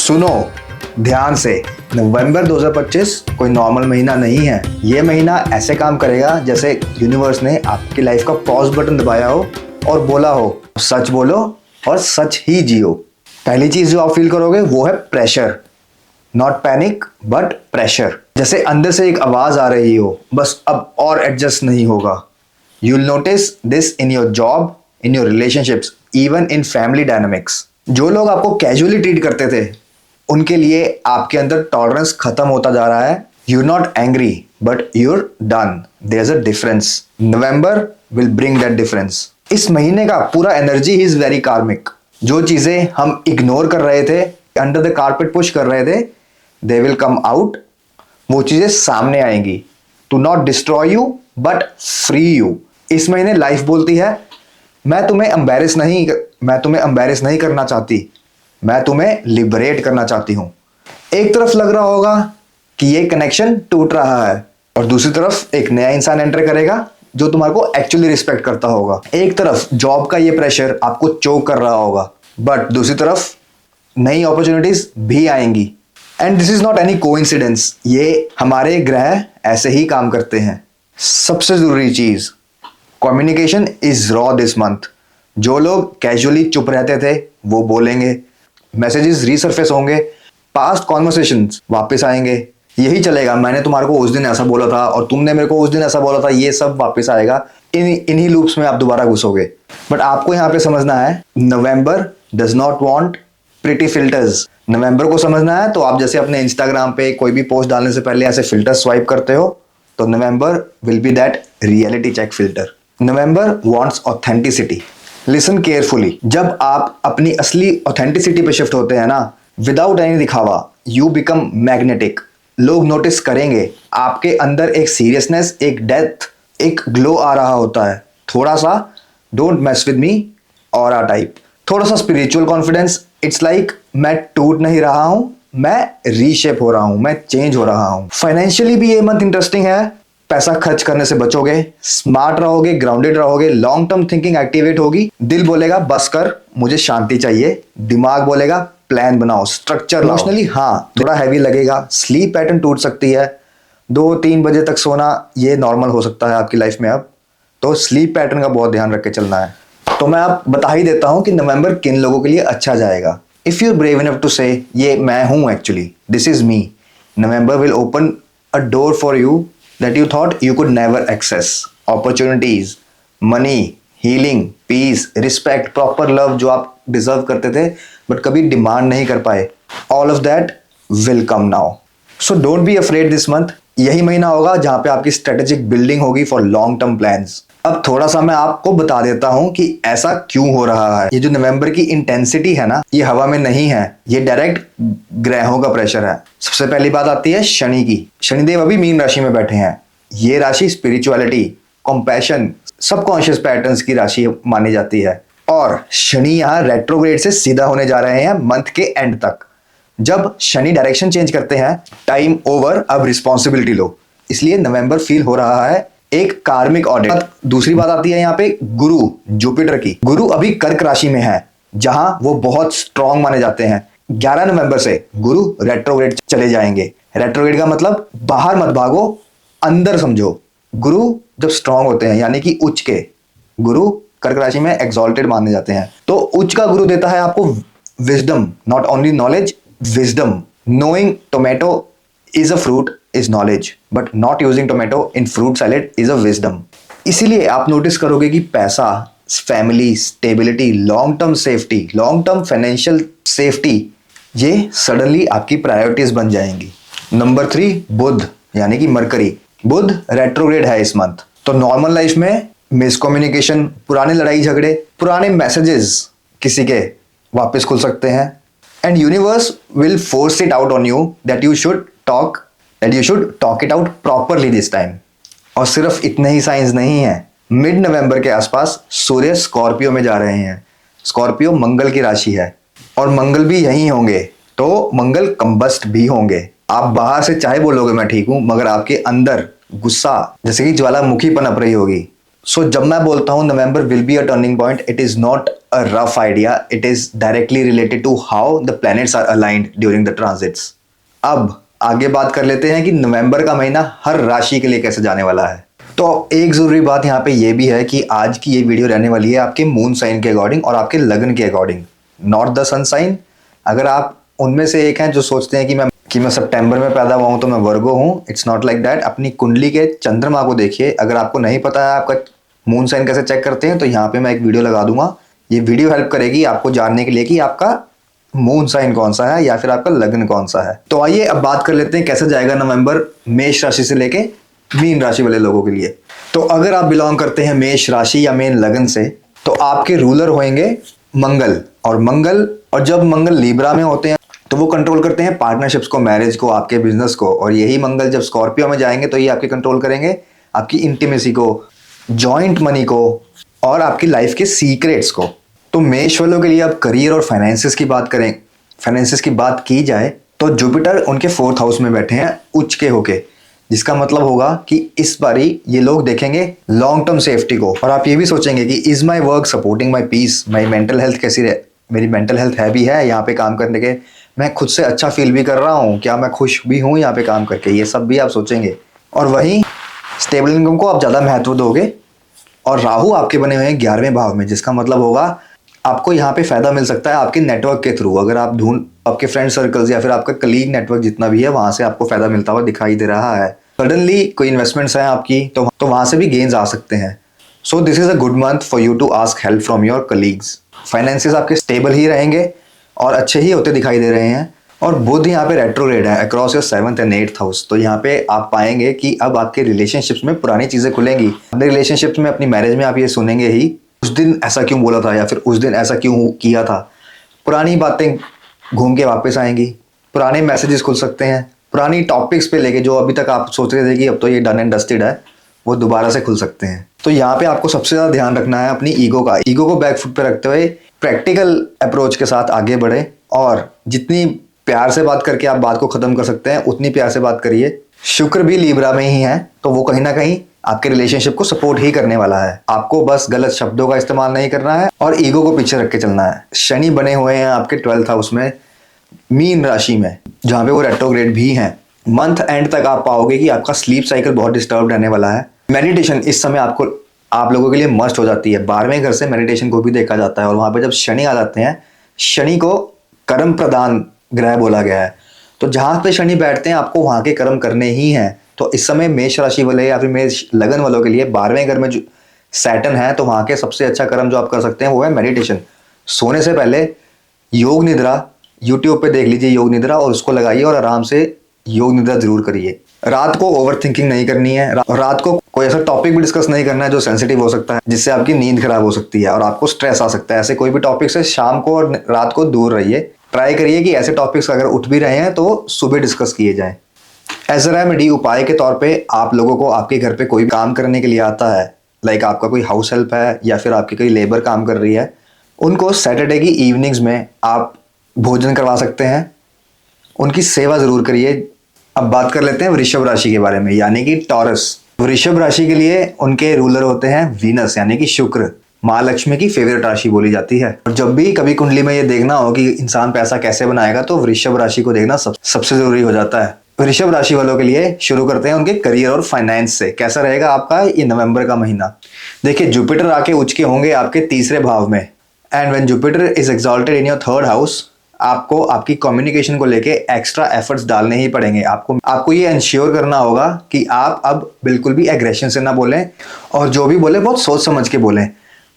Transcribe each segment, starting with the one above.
सुनो ध्यान से, नवंबर 2025 कोई नॉर्मल महीना नहीं है। ये महीना ऐसे काम करेगा जैसे यूनिवर्स ने आपकी लाइफ का पॉज बटन दबाया हो और बोला हो सच बोलो और सच ही जियो। पहली चीज जो आप फील करोगे वो है pressure, not panic but pressure. जैसे अंदर से एक आवाज आ रही हो बस अब और एडजस्ट नहीं होगा। You will notice this in your job, in your relationships, even in family dynamics. जो लोग आपको कैजुअली ट्रीट करते थे उनके लिए आपके अंदर टॉलरेंस खत्म होता जा रहा है। You're not angry but you're done, there is a difference. November will bring that difference. इस महीने का पूरा एनर्जी इज वेरी कार्मिक। जो चीजें हम इग्नोर कर रहे थे, अंडर द कारपेट पुश कर रहे थे, दे विल कम आउट। वो चीजें सामने आएंगी to not destroy you but free you. इस महीने लाइफ बोलती है मैं तुम्हें एम्बैरेस नहीं करना चाहती, मैं तुम्हें लिबरेट करना चाहती हूं। एक तरफ लग रहा होगा कि ये कनेक्शन टूट रहा है और दूसरी तरफ एक नया इंसान एंटर करेगा जो तुम्हारे को एक्चुअली रिस्पेक्ट करता होगा। एक तरफ जॉब का ये प्रेशर आपको चोक कर रहा होगा बट दूसरी तरफ नई अपॉर्चुनिटीज भी आएंगी। And this is not any coincidence, ये हमारे ग्रह ऐसे ही काम करते हैं। सबसे जरूरी चीज, communication is raw this month. जो लोग कैजुअली चुप रहते थे वो बोलेंगे, मैसेजेस रीसरफेस होंगे, पास्ट कॉन्वर्सेशंस वापस आएंगे। यही चलेगा, मैंने तुम्हारे को उस दिन ऐसा बोला था और तुमने मेरे को उस दिन ऐसा बोला था, ये सब वापस आएगा। इन्हीं लूप्स में आप दोबारा घुसोगे। बट आपको यहाँ पे समझना है November does not want pretty filters. नवंबर को समझना है तो आप जैसे अपने इंस्टाग्राम पे कोई भी पोस्ट डालने से पहले ऐसे फिल्टर स्वाइप करते हो, तो November will be that reality check filter. November wants authenticity. Listen carefully. जब आप अपनी असली ऑथेंटिसिटी पे शिफ्ट होते हैं ना, विदाउट एनी दिखावा, यू बिकम मैग्नेटिक। लोग नोटिस करेंगे आपके अंदर एक सीरियसनेस, एक डेप्थ, एक ग्लो आ रहा होता है। थोड़ा सा don't mess with me aura type, थोड़ा सा स्पिरिचुअल कॉन्फिडेंस। इट्स लाइक मैं टूट नहीं रहा हूं, मैं रीशेप हो रहा हूं, मैं चेंज हो रहा हूं। फाइनेंशियली भी ये मंथ इंटरेस्टिंग है। पैसा खर्च करने से बचोगे, स्मार्ट रहोगे, ग्राउंडेड रहोगे, लॉन्ग टर्म थिंकिंग एक्टिवेट होगी। दिल बोलेगा बस कर, मुझे शांति चाहिए। दिमाग बोलेगा प्लान बनाओ, स्ट्रक्चर। इमोशनली हाँ थोड़ा हैवी लगेगा, स्लीप पैटर्न टूट सकती है। 2-3 बजे तक सोना ये नॉर्मल हो सकता है आपकी लाइफ में अब, तो स्लीप पैटर्न का बहुत ध्यान रख के चलना है। तो मैं आप बता ही देता हूं कि नवंबर किन लोगों के लिए अच्छा जाएगा। If you are brave enough to say ये मैं हूं, actually this is me, November will open a door for you that you thought you could never access. Opportunities, money, healing, peace, respect, proper love जो आप deserve करते थे but कभी demand नहीं कर पाए, all of that will come now. So don't be afraid this month. यही महीना होगा जहां पे आपकी स्ट्रेटेजिक बिल्डिंग होगी फॉर लॉन्ग टर्म प्लान्स। अब थोड़ा सा मैं आपको बता देता हूं कि ऐसा क्यों हो रहा है। ये जो नवंबर की इंटेंसिटी है ना, ये हवा में नहीं है, ये डायरेक्ट ग्रहों का प्रेशर है। सबसे पहली बात आती है शनि की। शनिदेव अभी मीन राशि में बैठे हैं। ये राशि स्पिरिचुअलिटी, कंपैशन, सबकॉन्शियस पैटर्न्स की राशि मानी जाती है। और शनि यहाँ रेट्रोग्रेड से सीधा होने जा रहे हैं मंथ के एंड तक। जब शनि डायरेक्शन चेंज करते हैं, टाइम ओवर, अब रिस्पॉन्सिबिलिटी लो। इसलिए नवंबर फील हो रहा है एक कार्मिक ऑडिट। दूसरी बात आती है यहाँ पे गुरु, जुपिटर की। गुरु अभी कर्क राशि में है जहां वो बहुत स्ट्रांग माने जाते हैं। 11 नवंबर से गुरु रेट्रोग्रेड चले जाएंगे। रेट्रोग्रेड का मतलब बाहर मत भागो, अंदर समझो। गुरु जब स्ट्रांग होते हैं यानी कि उच्च के गुरु कर्क राशि में एक्सॉल्टेड माने जाते हैं, तो उच्च का गुरु देता है आपको wisdom, not only knowledge, wisdom. Knowing tomato is a fruit is knowledge but not using tomato in fruit salad is a wisdom. इसीलिए आप नोटिस करोगे कि पैसा, family, stability, long term safety, long term financial safety, ये suddenly आपकी priorities बन जाएंगी। Number 3, बुध यानी कि मरकरी। बुध रेट्रोग्रेड है इस मंथ, तो नॉर्मल लाइफ में मिसकम्युनिकेशन, पुराने लड़ाई झगड़े, पुराने मैसेजेस किसी के वापस खुल सकते हैं। And universe will force it out on you that you should talk it out properly this time. और सिर्फ इतने ही साइंस नहीं है। मिड नवंबर के आसपास सूर्य स्कॉर्पियो में जा रहे हैं। स्कॉर्पियो मंगल की राशि है और मंगल भी यहीं होंगे, तो मंगल कंबस्ट भी होंगे। आप बाहर से चाहे बोलोगे मैं ठीक हूं, मगर आपके अंदर गुस्सा जैसे कि ज्वालामुखी पनप रही होगी। सो जब मैं बोलता हूँ November will be a turning point, it is not a rough idea, it is directly related to how the planets are aligned during the transits. अब आगे बात कर लेते हैं कि नवंबर का महीना हर राशि के लिए कैसे जाने वाला है। तो एक जरूरी बात यहाँ पे ये भी है कि आज की ये वीडियो रहने वाली है आपके मून साइन के अकॉर्डिंग और आपके लगन के according, not the sun sign. अगर आप उनमें से एक हैं जो सोचते हैं कि मैं सितंबर में पैदा हुआ हूं तो मैं वर्गो हूं, इट्स नॉट लाइक दैट। अपनी कुंडली के चंद्रमा को देखिए। अगर आपको नहीं पता है आपका मून साइन कैसे चेक करते हैं तो यहाँ पे मैं एक वीडियो लगा दूंगा। ये वीडियो हेल्प करेगी आपको जानने के लिए कि आपका मून साइन कौन सा है या फिर आपका लग्न कौन सा है। तो आइए अब बात कर लेते हैं कैसे जाएगा नवंबर मेष राशि से लेके मीन राशि वाले लोगों के लिए। तो अगर आप बिलोंग करते हैं मेष राशि या मेन लगन से तो आपके रूलर होंगे मंगल। और जब मंगल लीब्रा में होते हैं तो वो कंट्रोल करते हैं पार्टनरशिप्स को, मैरिज को, आपके बिजनेस को। और यही मंगल जब स्कॉर्पियो में जाएंगे तो ये आपके कंट्रोल करेंगे आपकी इंटीमेसी को, जॉइंट मनी को और आपकी लाइफ के सीक्रेट्स को। तो मेष वालों के लिए अब करियर और फाइनेंसिस की बात की जाए तो जुपिटर उनके 4th हाउस में बैठे हैं उच्च के होके, जिसका मतलब होगा कि इस बारी ये लोग देखेंगे लॉन्ग टर्म सेफ्टी को। और आप ये भी सोचेंगे कि is my work supporting my peace, my mental health कैसी रहे, मेरी मेंटल हेल्थ है भी है यहाँ पे काम करने के, मैं खुद से अच्छा फील भी कर रहा हूँ, क्या मैं खुश भी हूँ यहाँ पे काम करके, ये सब भी आप सोचेंगे। और वहीं स्टेबल इनकम को आप ज़्यादा महत्व दोगे। और राहु आपके बने हुए हैं 11वें भाव में, जिसका मतलब होगा आपको यहाँ पे फायदा मिल सकता है आपके नेटवर्क के थ्रू। अगर आप आपके फ्रेंड सर्कल्स या फिर आपका कलीग नेटवर्क जितना भी है वहां से आपको फायदा मिलता हुआ दिखाई दे रहा है। सडनली कोई इन्वेस्टमेंट्स हैं आपकी तो वहां से भी गेन्स आ सकते हैं। So this is a good month for you to ask help from your colleagues. Finances आपके स्टेबल ही रहेंगे और अच्छे ही होते दिखाई दे रहे हैं। और बुध यहाँ पे रेट्रोग्रेड है across your 7th and 8th house. तो यहाँ पे आप पाएंगे कि अब आपके रिलेशनशिप्स में पुरानी चीजें खुलेंगी। अपने रिलेशनशिप्स में, अपनी मैरिज में आप ये सुनेंगे ही उस दिन ऐसा क्यों बोला था या फिर उस दिन ऐसा क्यों किया था। पुरानी बातें घूम के वापस आएंगी, पुराने मैसेजेस खुल सकते हैं, पुरानी टॉपिक्स पे लेके जो अभी तक आप सोच रहे थे कि अब तो ये डन एंड डस्टेड है, वो दोबारा से खुल सकते हैं। तो यहाँ पे आपको सबसे ज्यादा ध्यान रखना है अपनी ईगो को बैक फुट पे रखते हुए प्रैक्टिकल अप्रोच के साथ आगे बढ़े। और जितनी प्यार से बात करके आप बात को खत्म कर सकते हैं उतनी प्यार से बात करिए। शुक्र भी लीब्रा में ही है तो वो कहीं ना कहीं आपके रिलेशनशिप को सपोर्ट ही करने वाला है। आपको बस गलत शब्दों का इस्तेमाल नहीं करना है और ईगो को पीछे रख के चलना है। शनि बने हुए हैं आपके 12th हाउस में मीन राशि में, जहां पे वो रेट्रोग्रेड भी हैं। मंथ एंड तक आप पाओगे कि आपका स्लीप साइकिल बहुत डिस्टर्ब रहने वाला है। मेडिटेशन इस समय आप लोगों के लिए मस्ट हो जाती है। 12वें घर से मेडिटेशन को भी देखा जाता है और वहां पे जब शनि आ जाते हैं, शनि को कर्म प्रदान ग्रह बोला गया है। तो जहां पे शनि बैठते हैं आपको वहां के कर्म करने ही हैं। तो इस समय मेष राशि वाले या फिर मेष लगन वालों के लिए 12वें घर में जो सैटर्न है तो वहां के सबसे अच्छा कर्म जो आप कर सकते हैं वो है मेडिटेशन। सोने से पहले योग निद्रा यूट्यूब पे देख लीजिए, योग निद्रा, और उसको लगाइए और आराम से योग निद्रा जरूर करिए। रात को ओवर थिंकिंग नहीं करनी है। रात को कोई ऐसा टॉपिक भी डिस्कस नहीं करना है जो सेंसिटिव हो सकता है, जिससे आपकी नींद खराब हो सकती है और आपको स्ट्रेस आ सकता है। ऐसे कोई भी टॉपिक से शाम को और रात को दूर रहिए। ट्राई करिए कि ऐसे टॉपिक्स अगर उठ भी रहे हैं तो सुबह डिस्कस किए जाएं। एज अ रेमेडी, उपाय के तौर पे आप लोगों को आपके घर पे कोई काम करने के लिए आता है, लाइक आपका कोई हाउस हेल्प है या फिर आपकी कोई लेबर काम कर रही है, उनको सैटरडे की इवनिंग्स में आप भोजन करवा सकते हैं, उनकी सेवा जरूर करिए। अब बात कर लेते हैं वृषभ राशि के बारे में, यानी कि टॉरस। वृषभ राशि के लिए उनके रूलर होते हैं वीनस, यानी कि शुक्र। माँ लक्ष्मी की फेवरेट राशि बोली जाती है। और जब भी कभी कुंडली में ये देखना हो कि इंसान पैसा कैसे बनाएगा तो वृषभ राशि को देखना सबसे जरूरी हो जाता है। वृषभ राशि वालों के लिए शुरू करते हैं उनके करियर और फाइनेंस से। कैसा रहेगा आपका ये नवंबर का महीना। देखिए, जुपिटर आके उच्च के होंगे आपके 3रे भाव में, and when Jupiter is exalted in your 3rd house, आपको आपकी कम्युनिकेशन को लेके एक्स्ट्रा एफर्ट्स डालने ही पड़ेंगे। आपको ये इंश्योर करना होगा कि आप अब बिल्कुल भी एग्रेशन से ना बोलें और जो भी बोले बहुत सोच समझ के बोलें।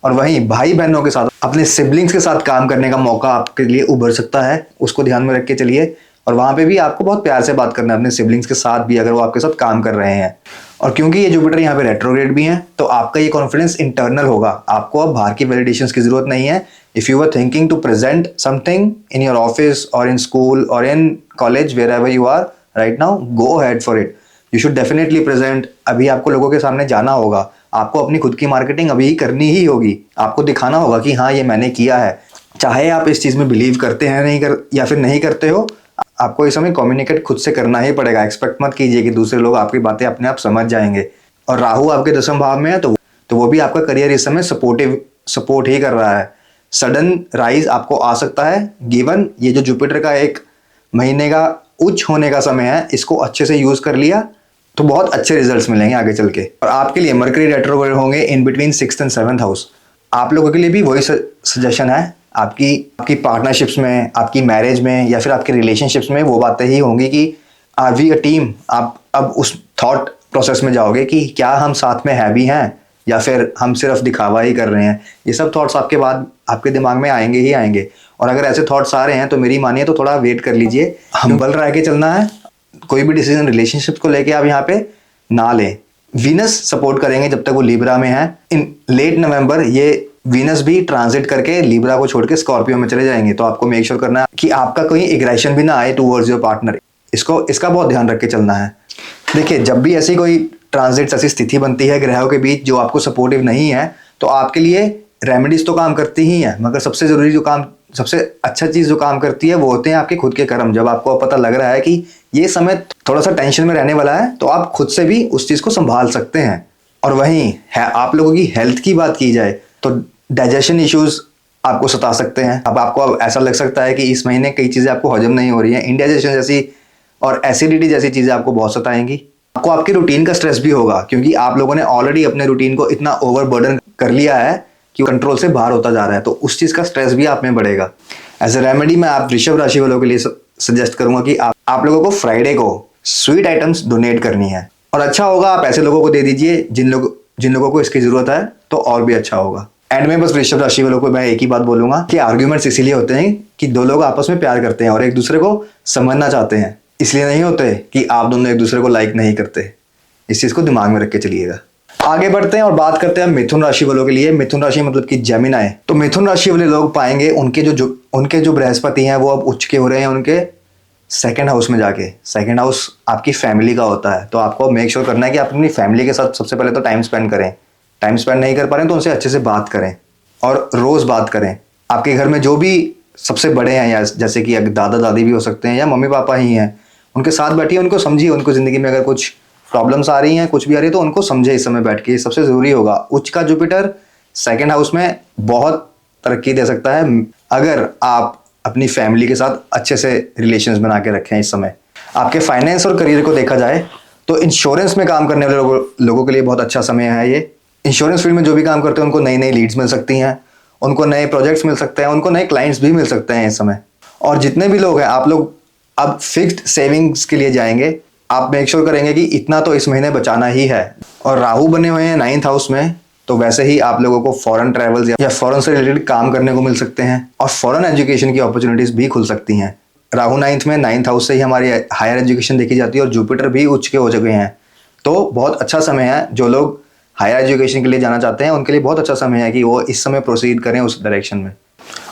और वहीं भाई बहनों के साथ, अपने सिबलिंग्स के साथ काम करने का मौका आपके लिए उभर सकता है, उसको ध्यान में रख के चलिए। और वहां पे भी आपको बहुत प्यार से बात करना है अपने सिबलिंग्स के साथ भी, अगर वो आपके साथ काम कर रहे हैं। और क्योंकि ये जुपिटर यहाँ पे रेट्रोग्रेड भी हैं तो आपका ये कॉन्फिडेंस इंटरनल होगा। आपको अब बाहर की वैलिडेशंस की जरूरत नहीं है। If you are thinking to present something in your office और इन स्कूल और in college, wherever you are right now, go ahead for it. You should definitely present. अभी आपको लोगों के सामने जाना होगा, आपको अपनी खुद की मार्केटिंग अभी ही करनी ही होगी। आपको दिखाना होगा कि हाँ ये मैंने किया है। चाहे आप इस चीज में बिलीव करते हैं या फिर नहीं करते हो, आपको इस समय कम्युनिकेट खुद से करना ही पड़ेगा। एक्सपेक्ट मत कीजिए कि दूसरे लोग आपकी बातें अपने आप समझ जाएंगे। और राहु आपके 10वें भाव में है तो तो वो भी आपका करियर इस समय सपोर्ट ही कर रहा है। सडन राइज आपको आ सकता है, गिवन ये जो जुपिटर का एक महीने का उच्च होने का समय है, इसको अच्छे से यूज कर लिया तो बहुत अच्छे रिजल्ट्स मिलेंगे आगे चल के। और आपके लिए मरकरी रेट्रोग्रेड होंगे in between 6th and 7th house. आप लोगों के लिए भी वही सजेशन है, आपकी पार्टनरशिप्स में, आपकी मैरिज में या फिर आपके रिलेशनशिप्स में वो बातें ही होंगी कि आर वी अ टीम। आप अब उस थॉट प्रोसेस में जाओगे कि क्या हम साथ में है भी हैं या फिर हम सिर्फ दिखावा ही कर रहे हैं। ये सब थॉट्स आपके दिमाग में आएंगे ही आएंगे। और अगर ऐसे थॉट्स आ रहे हैं तो मेरी मानिए तो थोड़ा वेट कर लीजिए, हम्बल रह के चलना है। कोई भी डिसीजन रिलेशनशिप को लेके आप यहाँ पे ना लें। वीनस सपोर्ट करेंगे जब तक वो लिब्रा में है। इन लेट नवंबर ये वीनस भी ट्रांजिट करके लिब्रा को छोड़ के स्कॉर्पियो में चले जाएंगे। तो आपको मेक श्योर करना है कि आपका कोई एग्रेशन भी ना आए टूवर्ड्स योर पार्टनर। इसका बहुत ध्यान रख के चलना है। देखिए, जब भी ऐसी कोई ट्रांजिट ऐसी स्थिति बनती है ग्रहों के बीच जो आपको सपोर्टिव नहीं है, तो आपके लिए रेमेडीज तो काम करती ही है, मगर सबसे अच्छा चीज जो काम करती है वो होते हैं आपके खुद के कर्म। जब आपको पता लग रहा है कि ये समय थोड़ा सा टेंशन में रहने वाला है, तो आप खुद से भी उस चीज को संभाल सकते हैं। और वहीं है आप लोगों की हेल्थ की बात की जाए तो डाइजेशन इश्यूज आपको सता सकते हैं। अब आपको ऐसा लग सकता है कि इस महीने कई चीजें आपको हजम नहीं हो रही हैं, इंडाइजेशन जैसी और एसिडिटी जैसी चीजें आपको बहुत सताएंगी। आपको आपके रूटीन का स्ट्रेस भी होगा, क्योंकि आप लोगों ने ऑलरेडी अपने रूटीन को इतना ओवरबर्डन कर लिया है कि कंट्रोल से बाहर होता जा रहा है, तो उस चीज का स्ट्रेस भी आप में बढ़ेगा। एज ए रेमेडी मैं आप वृषभ राशि वालों के लिए सजेस्ट करूंगा कि आप लोगों को फ्राइडे को स्वीट आइटम्स डोनेट करनी है। और अच्छा होगा आप ऐसे लोगों को दे दीजिए जिन लोगों को इसकी जरूरत है, तो और भी अच्छा होगा। एंड में बस वृषभ राशि वालों को मैं एक ही बात बोलूंगा कि आर्ग्यूमेंट्स इसीलिए होते हैं कि दो लोग आपस में प्यार करते हैं और एक दूसरे को समझना चाहते हैं, इसलिए नहीं होते कि आप दोनों एक दूसरे को लाइक नहीं करते। इस चीज को दिमाग में रख के चलिएगा। आगे बढ़ते हैं और बात करते हैं मिथुन राशि वालों के लिए। मिथुन राशि मतलब कि जेमिनी। तो मिथुन राशि वाले लोग पाएंगे उनके जो बृहस्पति हैं वो अब उच्च के हो रहे हैं उनके 2nd हाउस में जाके। 2nd हाउस आपकी फैमिली का होता है, तो आपको मेक श्योर करना है कि आप अपनी फैमिली के साथ सबसे पहले तो टाइम स्पेंड करें। टाइम स्पेंड नहीं कर पा रहे हैं तो उनसे अच्छे से बात करें और रोज बात करें। आपके घर में जो भी सबसे बड़े हैं, या जैसे कि दादा दादी भी हो सकते हैं या मम्मी पापा ही हैं, उनके साथ बैठिए, उनको समझिए। उनको जिंदगी में अगर कुछ प्रॉब्लम्स आ रही हैं, कुछ भी आ रही है, तो उनको समझे इस समय बैठ के। सबसे जरूरी होगा। उच्च का जुपिटर 2nd हाउस में बहुत तरक्की दे सकता है अगर आप अपनी फैमिली के साथ अच्छे से रिलेशंस बना के रखें। इस समय आपके फाइनेंस और करियर को देखा जाए तो इंश्योरेंस में काम करने वाले लोगों के लिए बहुत अच्छा समय है ये। इंश्योरेंस फील्ड में जो भी काम करते हैं उनको नई नई लीड्स मिल सकती हैं, उनको नए प्रोजेक्ट्स मिल सकते हैं, उनको नए क्लाइंट्स भी मिल सकते हैं इस समय। और जितने भी लोग हैं, आप लोग अब फिक्स्ड सेविंग्स के लिए जाएंगे। आप मेक श्योर करेंगे कि इतना तो इस महीने बचाना ही है। और राहु बने हुए हैं 9th हाउस में, तो वैसे ही आप लोगों को फॉरेन ट्रैवल्स या फॉरेन से रिलेटेड काम करने को मिल सकते हैं और फॉरेन एजुकेशन की अपॉर्चुनिटीज भी खुल सकती हैं। राहु 9th में, 9th हाउस से ही हमारी हायर एजुकेशन देखी जाती है और जुपिटर भी उच्च के हो चुके हैं, तो बहुत अच्छा समय है। जो लोग हायर एजुकेशन के लिए जाना चाहते हैं उनके लिए बहुत अच्छा समय है कि वो इस समय प्रोसीड करें उस डायरेक्शन में।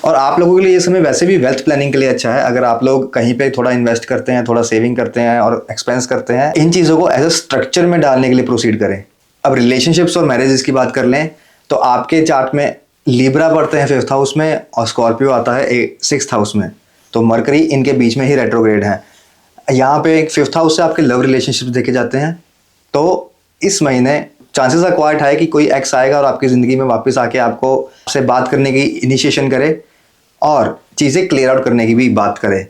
और आप लोगों के लिए ये समय वैसे भी वेल्थ प्लानिंग के लिए अच्छा है। अगर आप लोग कहीं पे थोड़ा इन्वेस्ट करते हैं, थोड़ा सेविंग करते हैं और एक्सपेंस करते हैं, इन चीज़ों को एज अ स्ट्रक्चर में डालने के लिए प्रोसीड करें। अब रिलेशनशिप्स और मैरिजेस की बात कर लें तो आपके चार्ट में लिब्रा पड़ते हैं 5th हाउस में और स्कॉर्पियो आता है 6th हाउस में, तो मरकरी इनके बीच में ही रेट्रोग्रेड है। यहाँ पे 5th हाउस से आपके लव रिलेशनशिप्स देखे जाते हैं, तो इस महीने चांसेस आर क्वाइट हाई कि कोई एक्स आएगा और आपकी ज़िंदगी में वापस आके आपसे बात करने की इनिशिएशन करे और चीज़ें क्लियर आउट करने की भी बात करे।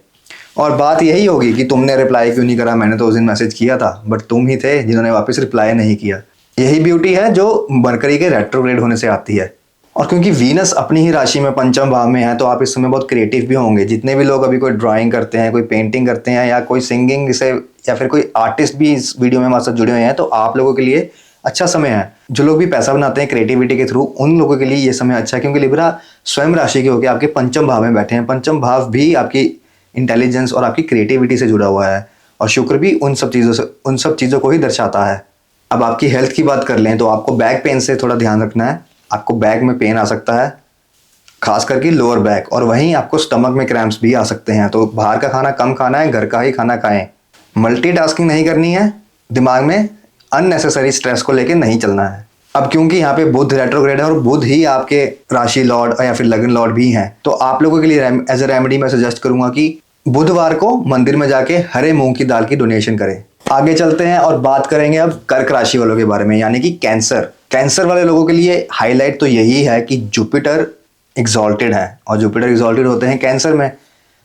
और बात यही होगी कि तुमने रिप्लाई क्यों नहीं करा, मैंने तो उस दिन मैसेज किया था, बट तुम ही थे जिन्होंने वापस रिप्लाई नहीं किया। यही ब्यूटी है जो मरकरी के रेट्रोग्रेड होने से आती है। और क्योंकि वीनस अपनी ही राशि में 5th भाव में है, तो आप इस समय बहुत क्रिएटिव भी होंगे। जितने भी लोग अभी कोई ड्राइंग करते हैं, कोई पेंटिंग करते हैं या कोई सिंगिंग से, या फिर कोई आर्टिस्ट भी इस वीडियो में हमारे साथ जुड़े हुए हैं, तो आप लोगों के लिए अच्छा समय है। जो लोग भी पैसा बनाते हैं क्रिएटिविटी के थ्रू, उन लोगों के लिए ये समय अच्छा है, क्योंकि लिब्रा स्वयं राशि के होकर आपके 5th भाव में बैठे हैं। 5th भाव भी आपकी इंटेलिजेंस और आपकी क्रिएटिविटी से जुड़ा हुआ है, और शुक्र भी उन सब चीज़ों को ही दर्शाता है। अब आपकी हेल्थ की बात कर लें तो आपको बैक पेन से थोड़ा ध्यान रखना है। आपको बैक में पेन आ सकता है, खास करके लोअर बैक, और वहीं आपको स्टमक में क्रैम्प्स भी आ सकते हैं। तो बाहर का खाना कम खाना है, घर का ही खाना खाएं। मल्टीटास्किंग नहीं करनी है, दिमाग में अननेसेसरी स्ट्रेस को लेके नहीं चलना है। अब क्योंकि यहाँ पे बुध रेट्रोग्रेड है और बुध ही आपके राशि लॉर्ड या फिर लग्न लॉर्ड भी हैं, तो आप लोगों के लिए एज ए रेमेडी मैं सजेस्ट करूंगा कि बुधवार को मंदिर में जाके हरे मूंग की दाल की डोनेशन करें। आगे चलते हैं और बात करेंगे अब कर्क राशि वालों के बारे में, यानी कि कैंसर। कैंसर वाले लोगों के लिए हाईलाइट तो यही है कि जुपिटर एग्जॉल्टेड है, और जुपिटर एग्जॉल्टेड होते हैं कैंसर में।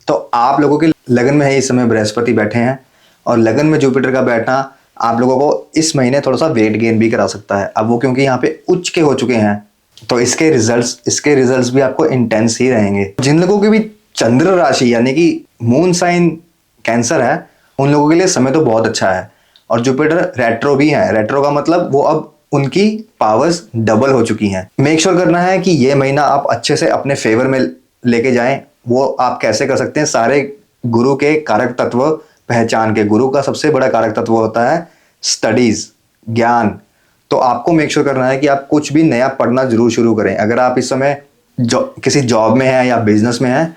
तो आप लोगों के लगन में है इस समय बृहस्पति बैठे हैं, और लगन में जुपिटर का बैठना आप लोगों को इस महीने थोड़ा सा वेट गेन भी करा सकता है। अब वो क्योंकि यहाँ पे उच्च के हो चुके हैं, तो इसके रिजल्ट्स भी आपको इंटेंस ही रहेंगे। जिन लोगों की भी चंद्र राशि यानी कि मून साइन कैंसर है, उन लोगों के लिए समय तो बहुत अच्छा है। और जुपिटर रेट्रो भी है। रेट्रो का मतलब वो अब उनकी पावर्स डबल हो चुकी हैं। मेक श्योर करना है कि ये महीना आप अच्छे से अपने फेवर में लेके जाएं। वो आप कैसे कर सकते हैं? सारे गुरु के कारक तत्व पहचान के। गुरु का सबसे बड़ा कारक तत्व होता है स्टडीज, ज्ञान। तो आपको मेक श्योर करना है कि आप कुछ भी नया पढ़ना जरूर शुरू करें। अगर आप इस समय किसी जॉब में हैं या बिजनेस में हैं,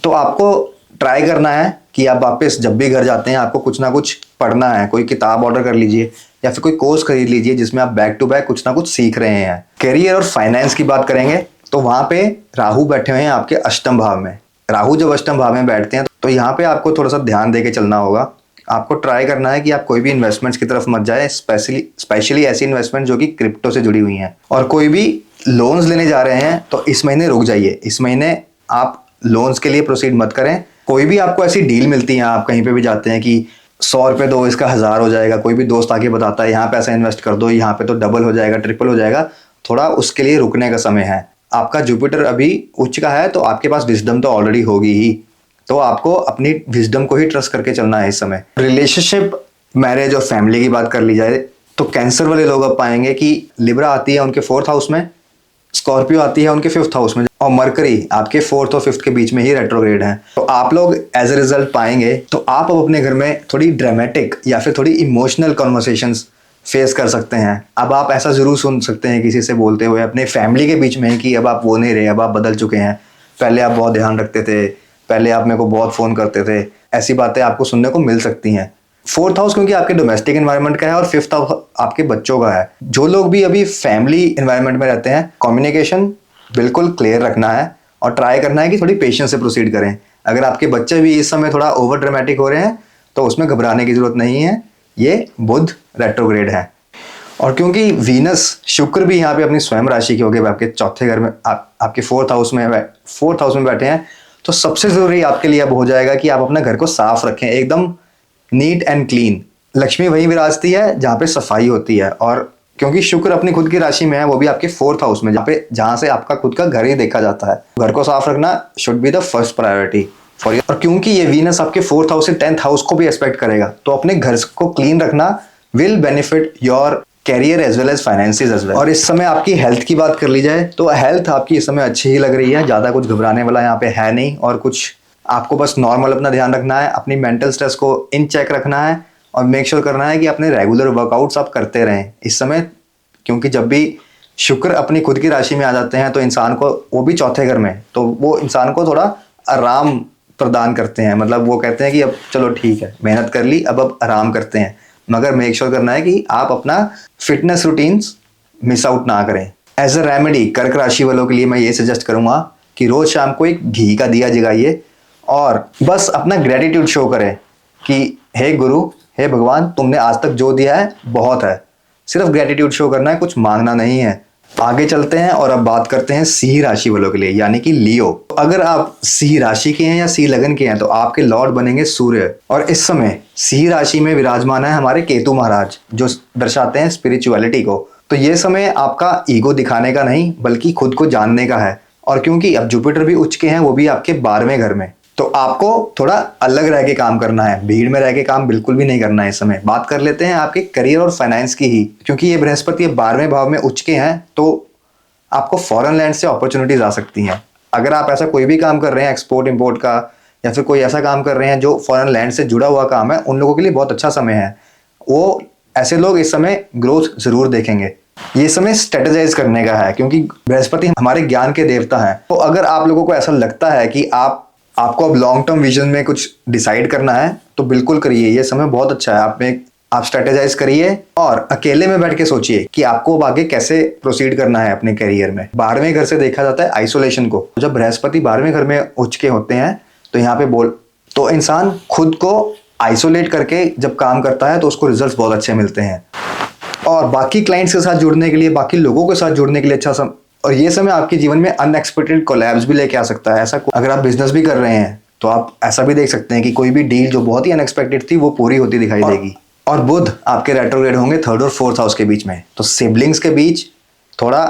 तो आपको ट्राई करना है कि आप वापस जब भी घर जाते हैं आपको कुछ ना कुछ पढ़ना है। कोई किताब ऑर्डर कर लीजिए या फिर कोई कोर्स खरीद लीजिए जिसमें आप बैक टू बैक कुछ ना कुछ सीख रहे हैं। करियर और फाइनेंस की बात करेंगे तो वहां पे राहु बैठे हुए हैं आपके अष्टम भाव में। राहु जब अष्टम भाव में बैठते हैं तो यहाँ पे आपको थोड़ा सा ध्यान देके चलना होगा। आपको ट्राई करना है कि आप कोई भी इन्वेस्टमेंट्स की तरफ मत जाए, स्पेशली ऐसी इन्वेस्टमेंट जो कि क्रिप्टो से जुड़ी हुई हैं। और कोई भी लोन्स लेने जा रहे हैं तो इस महीने रुक जाइए। इस महीने आप लोन्स के लिए प्रोसीड मत करें। कोई भी आपको ऐसी डील मिलती है, आप कहीं पे भी जाते हैं कि 100 रुपये दो इसका 1000 हो जाएगा, कोई भी दोस्त आके बताता है यहाँ पैसा इन्वेस्ट कर दो, यहाँ पे तो डबल हो जाएगा, ट्रिपल हो जाएगा, थोड़ा उसके लिए रुकने का समय है। आपका जुपिटर अभी उच्च का है तो आपके पास विजडम तो ऑलरेडी होगी ही, तो आपको अपनी विजडम को ही ट्रस्ट करके चलना है इस समय। रिलेशनशिप, मैरिज और फैमिली की बात कर ली जाए तो कैंसर वाले लोग अब पाएंगे कि लिब्रा आती है उनके 4th हाउस में, स्कॉर्पियो आती है उनके 5th हाउस में, और मरकरी आपके 4th और 5th के बीच में ही रेट्रोग्रेड है। तो आप लोग एज ए रिजल्ट पाएंगे तो आप अब अपने घर में थोड़ी ड्रामेटिक या फिर थोड़ी इमोशनल कॉन्वर्सेशंस फेस कर सकते हैं। अब आप ऐसा जरूर सुन सकते हैं किसी से बोलते हुए अपने फैमिली के बीच में कि अब आप वो नहीं रहे, अब आप बदल चुके हैं, पहले आप बहुत ध्यान रखते थे, पहले आप मेरे को बहुत फोन करते थे। ऐसी बातें आपको सुनने को मिल सकती हैं। 4th हाउस क्योंकि आपके डोमेस्टिक एनवायरनमेंट का है और 5th हाउस आपके बच्चों का है। जो लोग भी अभी फैमिली एनवायरनमेंट में रहते हैं, कम्युनिकेशन बिल्कुल क्लियर रखना है और ट्राई करना है कि थोड़ी पेशेंस से प्रोसीड करें। अगर आपके बच्चे भी इस समय थोड़ा ओवर ड्रामेटिक हो रहे हैं तो उसमें घबराने की जरूरत नहीं है, ये बुध रेट्रोग्रेड है। और क्योंकि वीनस, शुक्र भी यहाँ पे अपनी स्वयं राशि के हो गए, आपके चौथे घर में, आपके 4th हाउस में बैठे हैं, तो सबसे जरूरी आपके लिए अब हो जाएगा कि आप अपने घर को साफ रखें, एकदम नीट एंड क्लीन। लक्ष्मी वहीं विराजती है जहाँ पे सफाई होती है, और क्योंकि शुक्र अपनी खुद की राशि में है, वो भी आपके 4th हाउस में, जहाँ से आपका खुद का घर ही देखा जाता है। घर को साफ रखना should be the first priority for you. और क्योंकि ये वीनस आपके 4th हाउस से 10th हाउस को भी एस्पेक्ट करेगा, तो अपने घर को क्लीन रखना will benefit your career as well as finances as well. और इस समय आपकी हेल्थ की बात कर ली जाए तो हेल्थ आपकी इस समय अच्छी ही लग रही है, ज़्यादा कुछ घबराने वाला यहाँ पे है नहीं। और कुछ आपको बस नॉर्मल अपना ध्यान रखना है, अपनी मेंटल स्ट्रेस को इन चेक रखना है और मेक श्योर करना है कि अपने रेगुलर वर्कआउट्स आप करते रहें इस समय। क्योंकि जब भी शुक्र अपनी खुद की राशि में आ जाते हैं तो इंसान को, वो भी चौथे घर में, तो वो इंसान को थोड़ा आराम प्रदान करते हैं। मतलब वो कहते हैं कि अब चलो ठीक है, मेहनत कर ली, अब आराम करते हैं। मगर मेक श्योर करना है कि आप अपना फिटनेस रूटीन्स मिस आउट ना करें। एज अ रेमेडी कर्क राशि वालों के लिए मैं ये सजेस्ट करूंगा कि रोज शाम को एक घी का दिया जगाइए और बस अपना ग्रेटिट्यूड शो करें कि हे गुरु, हे भगवान, तुमने आज तक जो दिया है बहुत है। सिर्फ ग्रेटिट्यूड शो करना है, कुछ मांगना नहीं है। आगे चलते हैं और अब बात करते हैं सिंह राशि वालों के लिए, यानी कि लियो। अगर आप सिंह राशि के हैं या सिंह लगन के हैं तो आपके लॉर्ड बनेंगे सूर्य, और इस समय सिंह राशि में विराजमान है हमारे केतु महाराज, जो दर्शाते हैं स्पिरिचुअलिटी को। तो ये समय आपका ईगो दिखाने का नहीं बल्कि खुद को जानने का है। और क्योंकि अब जुपिटर भी उच्च के हैं, वो भी आपके 12वें घर में, तो आपको थोड़ा अलग रह के काम करना है, भीड़ में रह के काम बिल्कुल भी नहीं करना है इस समय। बात कर लेते हैं आपके करियर और फाइनेंस की ही। क्योंकि ये बृहस्पति 12वें भाव में उच्च के हैं तो आपको फॉरेन लैंड से अपॉर्चुनिटीज आ सकती हैं। अगर आप ऐसा कोई भी काम कर रहे हैं एक्सपोर्ट इंपोर्ट का, या फिर कोई ऐसा काम कर रहे हैं जो फॉरेन लैंड से जुड़ा हुआ काम है, उन लोगों के लिए बहुत अच्छा समय है। वो ऐसे लोग इस समय ग्रोथ जरूर देखेंगे। ये समय स्ट्रेटेजाइज करने का है क्योंकि बृहस्पति हमारे ज्ञान के देवता हैं। तो अगर आप लोगों को ऐसा लगता है कि आपको अब लॉन्ग टर्म विजन में कुछ डिसाइड करना है तो बिल्कुल करिए, ये समय बहुत अच्छा है। आप स्ट्रेटेजाइज करिए और अकेले में बैठ के सोचिए कि आपको अब आगे कैसे प्रोसीड करना है अपने करियर में। 12वें घर से देखा जाता है आइसोलेशन को। जब बृहस्पति 12वें घर में उच्च के होते हैं तो यहाँ पे तो इंसान खुद को आइसोलेट करके जब काम करता है तो उसको रिजल्ट्स बहुत अच्छे मिलते हैं। और बाकी क्लाइंट्स के साथ जुड़ने के लिए, बाकी लोगों के साथ जुड़ने के लिए अच्छा समय। और ये समय आपके जीवन में अनएक्सपेक्टेड कोलैब्स भी लेके आ सकता है। ऐसा अगर आप बिजनेस भी कर रहे हैं तो आप ऐसा भी देख सकते हैं कि कोई भी डील जो बहुत ही अनएक्सपेक्टेड थी वो पूरी होती दिखाई देगी। और बुध आपके रेट्रोग्रेड होंगे 3rd और 4th हाउस के बीच में, तो सिबलिंग्स के बीच थोड़ा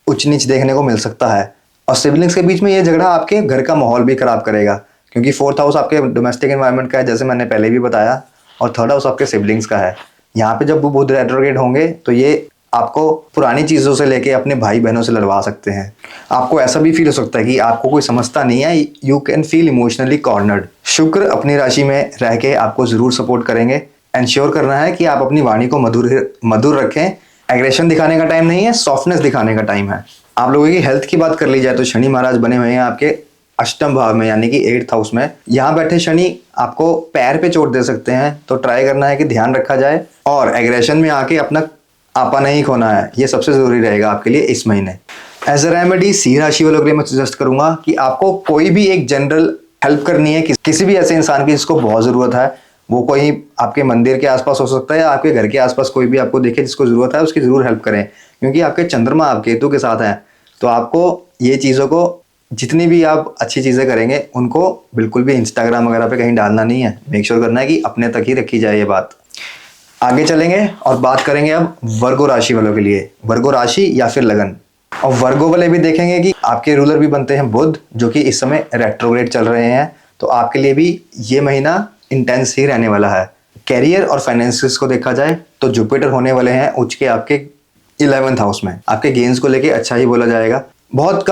उच्च नीच देखने को मिल सकता है। और सिबलिंग्स के बीच में ये झगड़ा आपके घर का माहौल भी खराब करेगा, क्योंकि 4th हाउस आपके डोमेस्टिक एनवायरनमेंट का है, जैसे मैंने पहले भी बताया, और 3rd हाउस आपके सिबलिंग्स का है। यहाँ पे जब वो बुध रेट्रोग्रेड होंगे तो ये आपको पुरानी चीज़ों से लेके अपने भाई बहनों से लड़वा सकते हैं। आपको ऐसा भी फील हो सकता है कि आपको कोई समझता नहीं है, you can feel emotionally cornered. शुक्र अपनी राशि में रह के आपको ज़रूर सपोर्ट करेंगे। एंश्योर करना है कि आप अपनी वाणी को मधुर रखें। एग्रेशन दिखाने का टाइम नहीं है, सॉफ्टनेस दिखाने का टाइम है। आप लोगों की हेल्थ की बात कर ली जाए तो शनि महाराज बने हुए हैं आपके अष्टम भाव में, यानी कि 8th हाउस में। यहाँ बैठे शनि आपको पैर पे चोट दे सकते हैं, तो ट्राई करना है कि ध्यान रखा जाए और एग्रेशन में आके अपना आपा नहीं खोना है। ये सबसे जरूरी रहेगा आपके लिए इस महीने। एज अ रेमेडी सिंह राशि वालों के लिए मैं सजेस्ट करूंगा कि आपको कोई भी एक जनरल हेल्प करनी है किसी भी ऐसे इंसान की जिसको बहुत ज़रूरत है। वो कोई आपके मंदिर के आसपास हो सकता है या आपके घर के आसपास कोई भी आपको देखे जिसको ज़रूरत है, उसकी ज़रूर हेल्प करें, क्योंकि आपके चंद्रमा आप केतु के साथ हैं। तो आपको ये चीज़ों को, जितनी भी आप अच्छी चीज़ें करेंगे उनको बिल्कुल भी इंस्टाग्राम वगैरह पे कहीं डालना नहीं है। मेक श्योर करना है कि अपने तक ही रखी जाए ये बात। आगे चलेंगे और बात करेंगे अब वर्गो राशि वालों के लिए, वर्गो राशि या फिर लगन। और वर्गो वाले भी देखेंगे कि आपके रूलर भी बनते हैं बुध, जो कि इस समय रेट्रोग्रेड चल रहे हैं। तो आपके लिए भी ये महीना इंटेंस ही रहने वाला है। कैरियर और फाइनेंसिस को देखा जाए तो जुपिटर होने वाले हैं उच्च के आपके 11th हाउस में। आपके गेन्स को लेके अच्छा ही बोला जाएगा। बहुत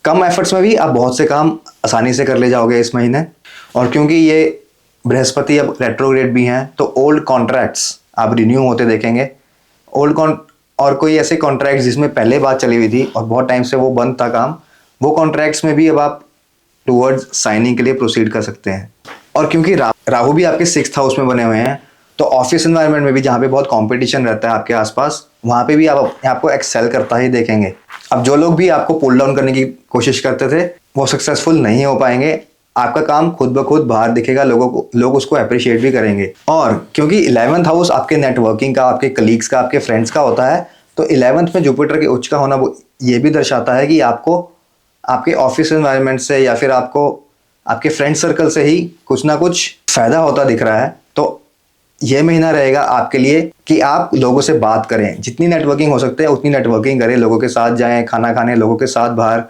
कम एफर्ट्स में भी आप बहुत से काम आसानी से कर ले जाओगे इस महीने। और क्योंकि ये बृहस्पति अब रेट्रोग्रेड भी हैं तो ओल्ड कॉन्ट्रैक्ट्स आप रिन्यू होते देखेंगे। और कोई ऐसे कॉन्ट्रैक्ट्स जिसमें पहले बात चली हुई थी और बहुत टाइम से वो बंद था काम, वो कॉन्ट्रैक्ट्स में भी अब आप टुवर्ड्स साइनिंग के लिए प्रोसीड कर सकते हैं। और क्योंकि राहु भी आपके 6th हाउस में बने हुए हैं, तो ऑफिस एनवायरनमेंट में भी जहाँ पे बहुत कंपटीशन रहता है आपके आसपास, वहाँ पे भी आपको एक्सेल करता ही देखेंगे। अब जो लोग भी आपको पुल डाउन करने की कोशिश करते थे वो सक्सेसफुल नहीं हो पाएंगे। आपका काम खुद ब खुद बाहर दिखेगा, लोग उसको अप्रिशिएट भी करेंगे। और क्योंकि 11th हाउस आपके नेटवर्किंग का, आपके कलीग्स का, आपके फ्रेंड्स का होता है, तो 11th में जुपिटर के उच्च का होना ये भी दर्शाता है कि आपको आपके ऑफिस एनवायरनमेंट से या फिर आपको आपके फ्रेंड सर्कल से ही कुछ ना कुछ फायदा होता दिख रहा है। तो ये महीना रहेगा आपके लिए कि आप लोगों से बात करें, जितनी नेटवर्किंग हो सकते हैं उतनी नेटवर्किंग करें, लोगों के साथ जाएं, खाना खाने लोगों के साथ बाहर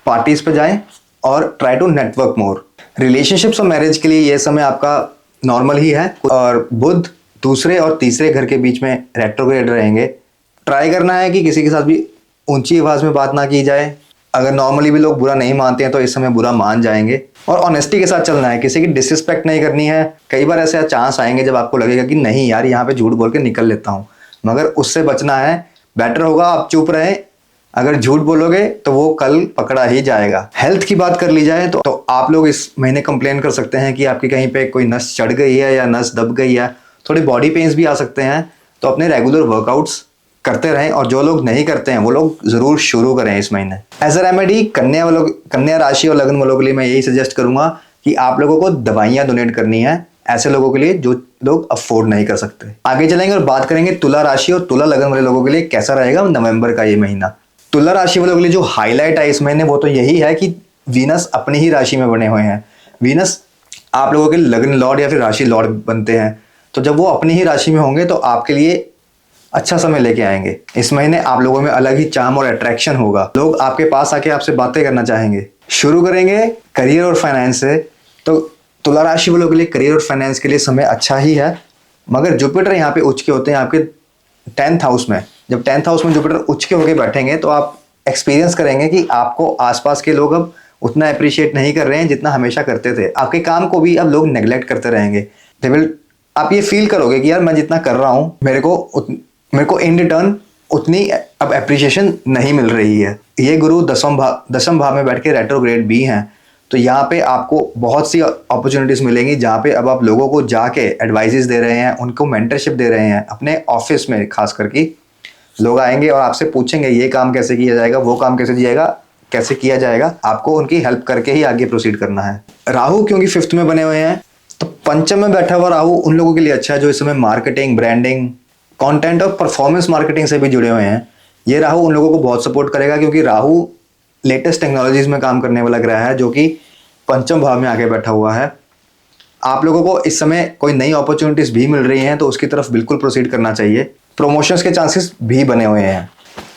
पार्टीज पे जाएं और try to network more. Relationships और मैरिज के लिए ये समय आपका नॉर्मल ही है। और बुध दूसरे और तीसरे घर के बीच में रेट्रोग्रेड रहेंगे। ट्राई करना है कि किसी के साथ भी ऊंची आवाज में बात ना की जाए। अगर नॉर्मली भी लोग बुरा नहीं मानते हैं तो इस समय बुरा मान जाएंगे। और ऑनेस्टी के साथ चलना है, किसी की डिसरिस्पेक्ट नहीं करनी है। कई बार ऐसे चांस आएंगे जब आपको लगेगा कि नहीं यार, यहाँ पे झूठ बोल के निकल लेता हूँ, मगर उससे बचना है। बेटर होगा आप चुप रहें। अगर झूठ बोलोगे तो वो कल पकड़ा ही जाएगा। हेल्थ की बात कर ली जाए तो आप लोग इस महीने कंप्लेन कर सकते हैं कि आपकी कहीं पे कोई नस चढ़ गई है या नस दब गई है, थोड़े बॉडी पेन्स भी आ सकते हैं। तो अपने रेगुलर वर्कआउट्स करते रहें, और जो लोग नहीं करते हैं वो लोग जरूर शुरू करें इस महीने। एज अ रेमेडी कन्या राशि और लगन वालों के लिए मैं यही सजेस्ट करूंगा कि आप लोगों को दवाइयां डोनेट करनी है ऐसे लोगों के लिए जो लोग अफोर्ड नहीं कर सकते। आगे चलेंगे और बात करेंगे तुला राशि और तुला लगन वाले लोगों के लिए कैसा रहेगा नवंबर का ये महीना। तुला राशि वालों के लिए जो हाईलाइट है इस महीने वो तो यही है कि वीनस अपनी ही राशि में बने हुए हैं। वीनस आप लोगों के लगन लॉर्ड या फिर राशि लॉर्ड बनते हैं, तो जब वो अपनी ही राशि में होंगे तो आपके लिए अच्छा समय लेके आएंगे। इस महीने आप लोगों में अलग ही चार्म और अट्रैक्शन होगा। लोग आपके पास आके आपसे बातें करना चाहेंगे। शुरू करेंगे करियर और फाइनेंस से, तो तुला राशि वालों के लिए करियर और फाइनेंस के लिए समय अच्छा ही है, मगर जुपिटर यहाँ पे उच्च के होते हैं आपके 10th हाउस में। जब 10th हाउस में जुपिटर उच्च के होकर बैठेंगे तो आप एक्सपीरियंस करेंगे कि आपको आसपास के लोग अब उतना अप्रिशिएट नहीं कर रहे हैं जितना हमेशा करते थे। आपके काम को भी अब लोग नेग्लेक्ट करते रहेंगे। आप ये फील करोगे कि यार मैं जितना कर रहा हूँ मेरे को इन रिटर्न उतनी अब एप्रिशिएशन नहीं मिल रही है। ये गुरु दसम भाव में बैठ के रेट्रोग्रेड भी हैं, तो यहाँ पे आपको बहुत सी अपॉर्चुनिटीज मिलेंगी जहाँ पे अब आप लोगों को जाके एडवाइजेस दे रहे हैं, उनको मेंटरशिप दे रहे हैं। अपने ऑफिस में खास करके लोग आएंगे और आपसे पूछेंगे ये काम कैसे किया जाएगा, वो काम कैसे किया जाएगा। आपको उनकी हेल्प करके ही आगे प्रोसीड करना है। राहु क्योंकि 5th में बने हुए हैं, तो पंचम में बैठा हुआ राहु उन लोगों के लिए अच्छा है जो इस समय मार्केटिंग, ब्रांडिंग, कंटेंट और परफॉर्मेंस मार्केटिंग से भी जुड़े हुए हैं। ये राहु उन लोगों को बहुत सपोर्ट करेगा, क्योंकि राहु लेटेस्ट टेक्नोलॉजीज में काम करने वाला ग्रह है, जो कि पंचम भाव में आके बैठा हुआ है। आप लोगों को इस समय कोई नई अपॉर्चुनिटीज भी मिल रही हैं, तो उसकी तरफ बिल्कुल प्रोसीड करना चाहिए। प्रमोशंस के चांसेस भी बने हुए हैं।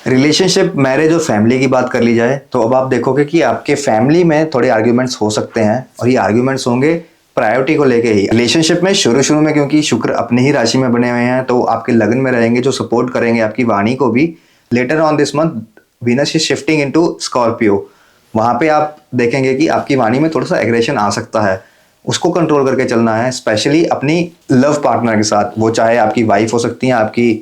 रिलेशनशिप, मैरिज और फैमिली की बात कर ली जाए तो अब आप देखोगे कि आपके फैमिली में थोड़े आर्ग्यूमेंट्स हो सकते हैं, और ये आर्ग्यूमेंट्स होंगे प्रायोरिटी को लेके ही। रिलेशनशिप में शुरू में क्योंकि शुक्र अपनी ही राशि में बने हुए हैं, तो आपके लगन में रहेंगे जो सपोर्ट करेंगे आपकी वाणी को भी। Later on this month Venus is shifting into Scorpio. वहां पे आप देखेंगे कि आपकी वाणी में थोड़ा सा एग्रेशन आ सकता है, उसको कंट्रोल करके चलना है, स्पेशली अपनी लव पार्टनर के साथ। वो चाहे आपकी वाइफ हो सकती है, आपकी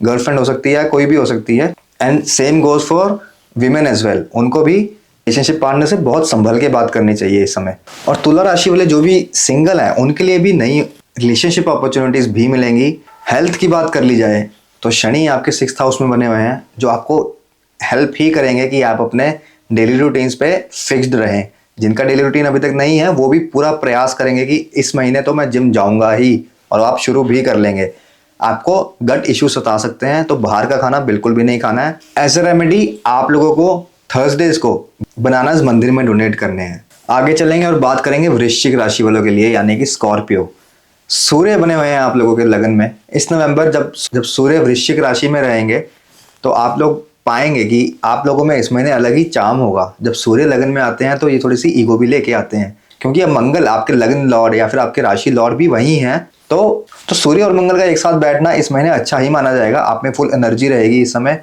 गर्लफ्रेंड हो सकती है, कोई भी हो सकती है। And same goes for women as well. उनको भी रिलेशनशिप पार्टनर से बहुत संभल के बात करनी चाहिए इस समय। और तुला राशि वाले जो भी सिंगल हैं, उनके लिए भी नई रिलेशनशिप अपॉर्चुनिटीज भी मिलेंगी। हेल्थ की बात कर ली जाए तो शनि आपके 6th हाउस में बने हुए हैं, जो आपको हेल्प ही करेंगे कि आप अपने डेली रूटीन्स पे फिक्स्ड रहें। जिनका डेली रूटीन अभी तक नहीं है, वो भी पूरा प्रयास करेंगे कि इस महीने तो मैं जिम जाऊंगा ही, और आप शुरू भी कर लेंगे। आपको गट इश्यू सता सकते हैं, तो बाहर का खाना बिल्कुल भी नहीं खाना है। एज ए रेमेडी आप लोगों को थर्सडेज को बनानास मंदिर में डोनेट करने हैं। आगे चलेंगे और बात करेंगे वृश्चिक राशि वालों के लिए, यानी कि स्कॉर्पियो। सूर्य बने हुए हैं आप लोगों के लगन में। इस नवंबर जब सूर्य वृश्चिक राशि में रहेंगे, तो आप लोग पाएंगे कि आप लोगों में इस महीने अलग ही चार्म होगा। जब सूर्य लगन में आते हैं तो ये थोड़ी सी ईगो भी लेके आते हैं, क्योंकि अब मंगल आपके लगन लॉर्ड या फिर आपके राशि लॉर्ड भी वही हैं। तो सूर्य और मंगल का एक साथ बैठना इस महीने अच्छा ही माना जाएगा। आप में फुल एनर्जी रहेगी इस समय।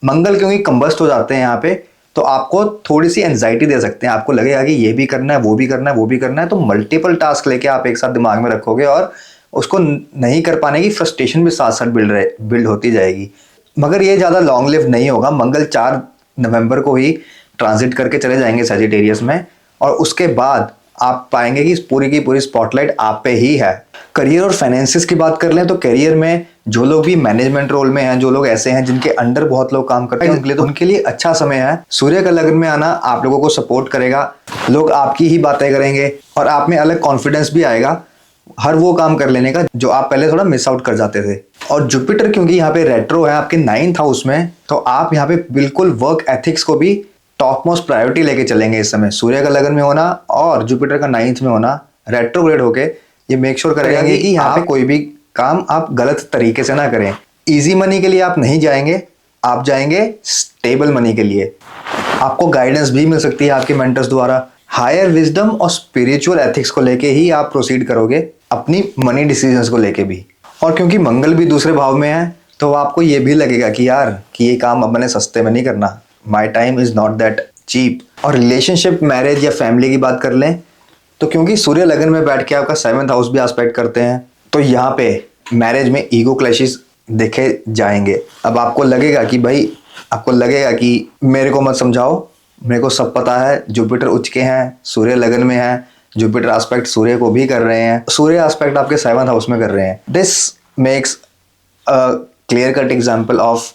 मंगल क्योंकि कंबस्ट हो जाते हैं यहाँ पे, तो आपको थोड़ी सी एंजाइटी दे सकते हैं। आपको लगेगा कि ये भी करना है, वो भी करना है, वो भी करना है, तो मल्टीपल टास्क लेके आप एक साथ दिमाग में रखोगे, और उसको नहीं कर पाने की फ्रस्ट्रेशन भी साथ साथ बिल्ड होती जाएगी। मगर ये ज़्यादा लॉन्ग लिव नहीं होगा। मंगल 4 नवंबर को ही ट्रांजिट करके चले जाएंगे सजिटेरियस में, और उसके बाद आप पाएंगे कि पूरी की पूरी स्पॉटलाइट आप पे ही है। करियर और फाइनेंसिस की बात कर लें तो करियर में जो लोग भी मैनेजमेंट रोल में हैं, जो लोग ऐसे हैं जिनके अंडर बहुत लोग काम करते हैं, उनके लिए अच्छा समय है। सूर्य का लगन में आना आप लोगों को सपोर्ट करेगा। लोग आपकी ही बातें करेंगे, और आप में अलग कॉन्फिडेंस भी आएगा हर वो काम कर लेने का जो आप पहले थोड़ा मिस आउट कर जाते थे। और जुपिटर क्योंकि यहाँ पे रेट्रो है आपके 9th हाउस में, तो आप यहाँ पे बिल्कुल वर्क एथिक्स को भी टॉप मोस्ट प्रायोरिटी लेके चलेंगे इस समय। सूर्य का लगन में होना और जुपिटर का 9th में होना रेट्रोग्रेड होके ये मेक श्योर करेंगे कि यहाँ पे कोई भी काम आप गलत तरीके से ना करें। इजी मनी के लिए आप नहीं जाएंगे, आप जाएंगे स्टेबल मनी के लिए। आपको गाइडेंस भी मिल सकती है आपके मेंटर्स द्वारा। हायर विजडम और स्पिरिचुअल एथिक्स को लेके ही आप प्रोसीड करोगे अपनी मनी डिसीजंस को लेके भी। और क्योंकि मंगल भी दूसरे भाव में है, तो आपको ये भी लगेगा कि यार कि ये काम अपने सस्ते में नहीं करना, my time is not that cheap. और रिलेशनशिप, मैरिज या फैमिली की बात कर लें तो क्योंकि सूर्य लगन में बैठ के आपका 7th हाउस भी एस्पेक्ट करते हैं, तो यहाँ पे मैरिज में ईगो क्लैशेस देखे जाएंगे। अब आपको लगेगा कि मेरे को मत समझाओ, मेरे को सब पता है। जुपिटर उच्च के हैं, सूर्य लगन में है, जुपिटर एस्पेक्ट सूर्य को भी कर रहे हैं, सूर्य एस्पेक्ट आपके 7th हाउस में कर रहे हैं। This makes a clear cut example of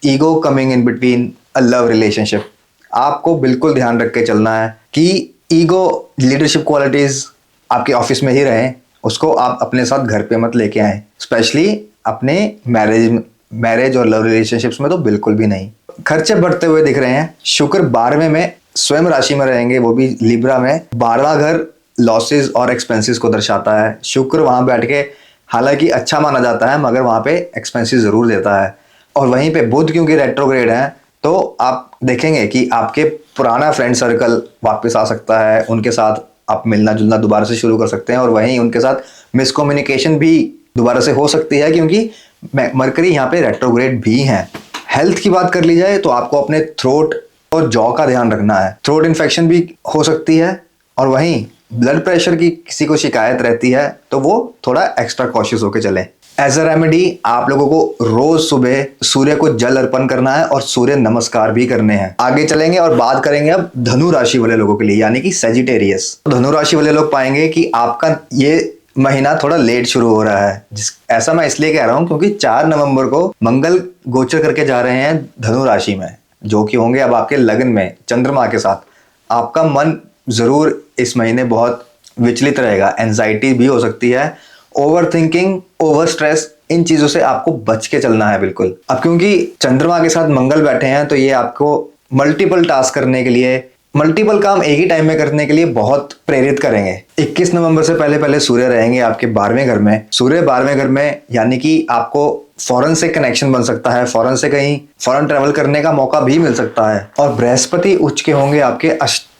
ego coming in between a love relationship. आपको बिल्कुल ध्यान रख के चलना है कि ईगो लीडरशिप क्वालिटीज आपके ऑफिस में ही रहें, उसको आप अपने साथ घर पे मत लेके आए, स्पेशली अपने मैरिज और लव रिलेशनशिप्स में तो बिल्कुल भी नहीं। खर्चे बढ़ते हुए दिख रहे हैं। शुक्र 12वें में स्वयं राशि में रहेंगे, वो भी लिब्रा में। 12वां घर लॉसेस और एक्सपेंसेस को दर्शाता है। शुक्र वहां बैठ के हालांकि अच्छा माना जाता है, मगर वहां पे एक्सपेंसेस जरूर देता है। और वहीं पे बुध क्योंकि रेट्रोग्रेड है, तो आप देखेंगे कि आपके पुराना फ्रेंड सर्कल वापस आ सकता है, उनके साथ आप मिलना जुलना दोबारा से शुरू कर सकते हैं, और वहीं उनके साथ मिसकम्युनिकेशन भी दोबारा से हो सकती है, क्योंकि मरकरी यहाँ पे रेट्रोग्रेड भी हैं। हेल्थ की बात कर ली जाए तो आपको अपने थ्रोट और जॉ का ध्यान रखना है। थ्रोट इन्फेक्शन भी हो सकती है, और वहीं ब्लड प्रेशर की किसी को शिकायत रहती है तो वो थोड़ा एक्स्ट्रा कॉशियस होकर चले। एज अ रेमेडी आप लोगों को रोज सुबह सूर्य को जल अर्पण करना है और सूर्य नमस्कार भी करने हैं। आगे चलेंगे और बात करेंगे अब धनु राशि वाले लोगों के लिए, यानी कि सेजिटेरियस। धनु राशि वाले लोग पाएंगे कि आपका ये महीना थोड़ा लेट शुरू हो रहा है। ऐसा मैं इसलिए कह रहा हूं क्योंकि 4 नवंबर को मंगल गोचर करके जा रहे हैं धनु राशि में, जो कि होंगे अब आपके लगन में चंद्रमा के साथ। आपका मन जरूर इस महीने बहुत विचलित रहेगा, एंजाइटी भी हो सकती है, over thinking, over stress in चीजों से आपको बच के चलना है बिल्कुल। अब क्योंकि चंद्रमा के साथ मंगल बैठे हैं तो ये आपको मल्टीपल टास्क करने के लिए, मल्टीपल काम एक ही टाइम में करने के लिए बहुत प्रेरित करेंगे। 21 नवंबर से पहले पहले सूर्य रहेंगे आपके 12वें घर में। सूर्य 12वें घर में यानी कि आपको फॉरेन से कनेक्शन बन सकता है, फॉरेन से कहीं फॉरेन ट्रेवल करने का मौका भी मिल सकता है। और बृहस्पति उच्च के होंगे आपके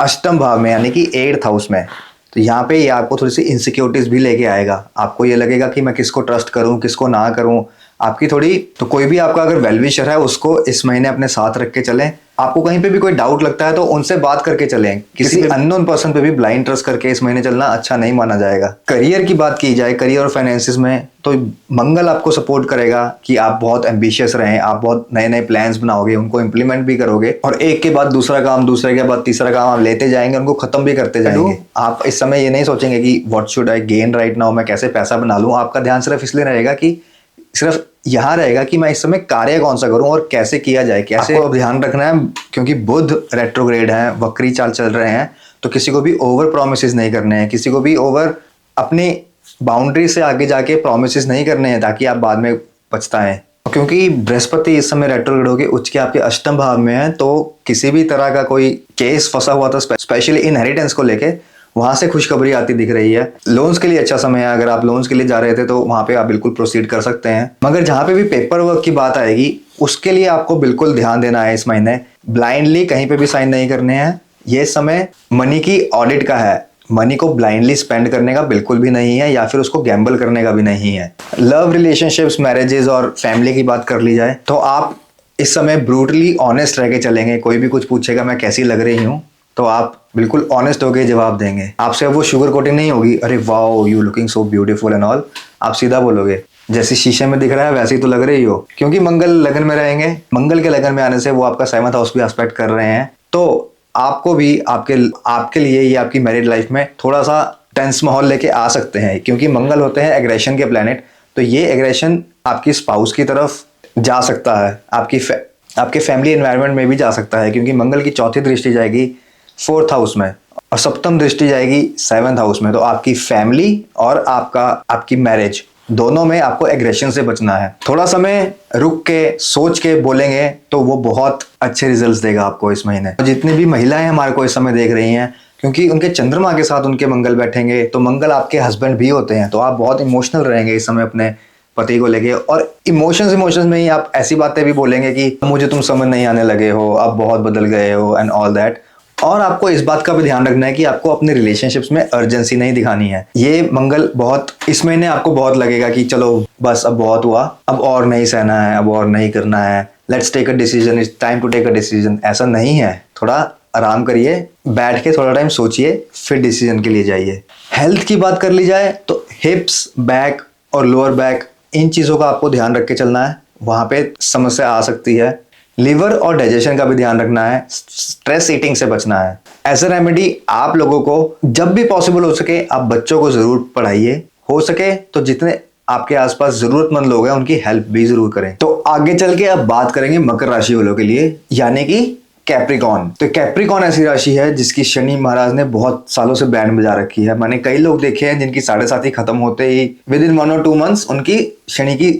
अष्टम भाव में यानी कि 8th हाउस में। तो यहाँ पे ये आपको थोड़ी सी इनसिक्योरिटीज भी लेके आएगा। आपको ये लगेगा कि मैं किसको ट्रस्ट करूं, किसको ना करूं। आपकी थोड़ी तो कोई भी आपका अगर वेल विशर है उसको इस महीने अपने साथ रख के चलें। आपको कहीं पे भी कोई डाउट लगता है तो उनसे बात करके चलें। किसी अननोन पर्सन पे भी ब्लाइंड ट्रस्ट करके इस महीने चलना अच्छा नहीं माना जाएगा। करियर की बात की जाए, करियर और फाइनेंसिस में तो मंगल आपको सपोर्ट करेगा कि आप बहुत एम्बिशियस रहें, आप बहुत नए नए प्लान्स बनाओगे, उनको इंप्लीमेंट भी करोगे और एक के बाद दूसरा काम, दूसरे के बाद तीसरा काम आप लेते जाएंगे, उनको खत्म भी करते जाएंगे। आप इस समय ये नहीं सोचेंगे कि what should I gain right now, मैं कैसे पैसा बना लूं। आपका ध्यान सिर्फ इसलिए रहेगा कि सिर्फ यहाँ रहेगा कि मैं इस समय कार्य कौन सा करूं और कैसे किया जाए, कैसे। आपको ध्यान रखना है क्योंकि बुध रेट्रोग्रेड है, वक्री चाल चल रहे हैं, तो किसी को भी ओवर प्रोमिसेस नहीं करने हैं, किसी को भी ओवर अपनी बाउंड्री से आगे जाके प्रोमिसेस नहीं करने हैं ताकि आप बाद में पछताएं। क्योंकि बृहस्पति इस समय रेट्रोग्रेड होके उच्च के आपके अष्टम भाव में है, तो किसी भी तरह का कोई केस फंसा हुआ था स्पेशली इनहेरिटेंस को लेके, वहां से खुशखबरी आती दिख रही है। लोन्स के लिए अच्छा समय है। अगर आप लोन्स के लिए जा रहे थे तो वहां पे आप बिल्कुल प्रोसीड कर सकते हैं। मगर जहां पे भी पेपर वर्क की बात आएगी उसके लिए आपको बिल्कुल ध्यान देना है। इस महीने ब्लाइंडली कहीं पे भी साइन नहीं करने हैं। ये समय मनी की ऑडिट का है। मनी को ब्लाइंडली स्पेंड करने का बिल्कुल भी नहीं है या फिर उसको गैम्बल करने का भी नहीं है। लव रिलेशनशिप्स, मैरिजेस और फैमिली की बात कर ली जाए तो आप इस समय ब्रूटली ऑनेस्ट रह के चलेंगे। कोई भी कुछ पूछेगा मैं कैसी लग रही हूँ तो आप बिल्कुल ऑनेस्ट होके जवाब देंगे। आपसे वो शुगर कोटिंग नहीं होगी, अरे wow you looking so beautiful and all. आप सीधा बोलोगे जैसे शीशे में दिख रहा है वैसे ही तो लग रही हो। क्योंकि मंगल लगन में रहेंगे, मंगल के लगन में आने से वो आपका 7th हाउस भी एस्पेक्ट कर रहे हैं, तो आपको भी आपके लिए ये आपकी मैरिड लाइफ में थोड़ा सा टेंस माहौल लेके आ सकते हैं। क्योंकि मंगल होते हैं एग्रेशन के प्लैनेट, तो ये एग्रेशन आपकी स्पाउस की तरफ जा सकता है, आपके फैमिली एनवायरनमेंट में भी जा सकता है। क्योंकि मंगल की चौथी दृष्टि जाएगी 4th हाउस में और सप्तम दृष्टि जाएगी 7th हाउस में। तो आपकी फैमिली और आपकी मैरिज दोनों में आपको एग्रेशन से बचना है। थोड़ा समय रुक के सोच के बोलेंगे तो वो बहुत अच्छे रिजल्ट्स देगा आपको इस महीने। जितनी भी महिलाएं हमारे को इस समय देख रही हैं, क्योंकि उनके चंद्रमा के साथ उनके मंगल बैठेंगे तो मंगल आपके हस्बैंड भी होते हैं, तो आप बहुत इमोशनल रहेंगे इस समय अपने पति को लेके। और इमोशंस में ही आप ऐसी बातें भी बोलेंगे कि मुझे तुम समझ नहीं आने लगे हो, अब बहुत बदल गए हो एंड ऑल दैट। और आपको इस बात का भी ध्यान रखना है कि आपको अपने रिलेशनशिप्स में अर्जेंसी नहीं दिखानी है। ये मंगल बहुत इस महीने आपको बहुत लगेगा कि चलो बस अब बहुत हुआ, अब और नहीं सहना है, अब और नहीं करना है, let's take a decision, it's time to take a decision. ऐसा नहीं है, थोड़ा आराम करिए, बैठ के थोड़ा टाइम सोचिए, फिर डिसीजन के लिए जाइए। हेल्थ की बात कर ली जाए तो हिप्स, बैक और लोअर बैक, इन चीज़ों का आपको ध्यान रख के चलना है, वहाँ पे समस्या आ सकती है। लिवर और डाइजेशन का भी ध्यान रखना है, स्ट्रेस ईटिंग से बचना है। एज अ रेमेडी आप लोगों को जब भी पॉसिबल हो सके आप बच्चों को जरूर पढ़ाइए, हो सके तो जितने आपके आसपास जरूरतमंद लोग हैं उनकी हेल्प भी जरूर करें। तो आगे चल के अब बात करेंगे मकर राशि वालों के लिए, यानी कि कैप्रिकॉन। तो कैप्रिकॉन ऐसी राशि है जिसकी शनि महाराज ने बहुत सालों से बैंड बजा रखी है। मैंने कई लोग देखे हैं जिनकी 7.5 खत्म होते ही विद इन 1 और 2 मंथ्स उनकी शनि की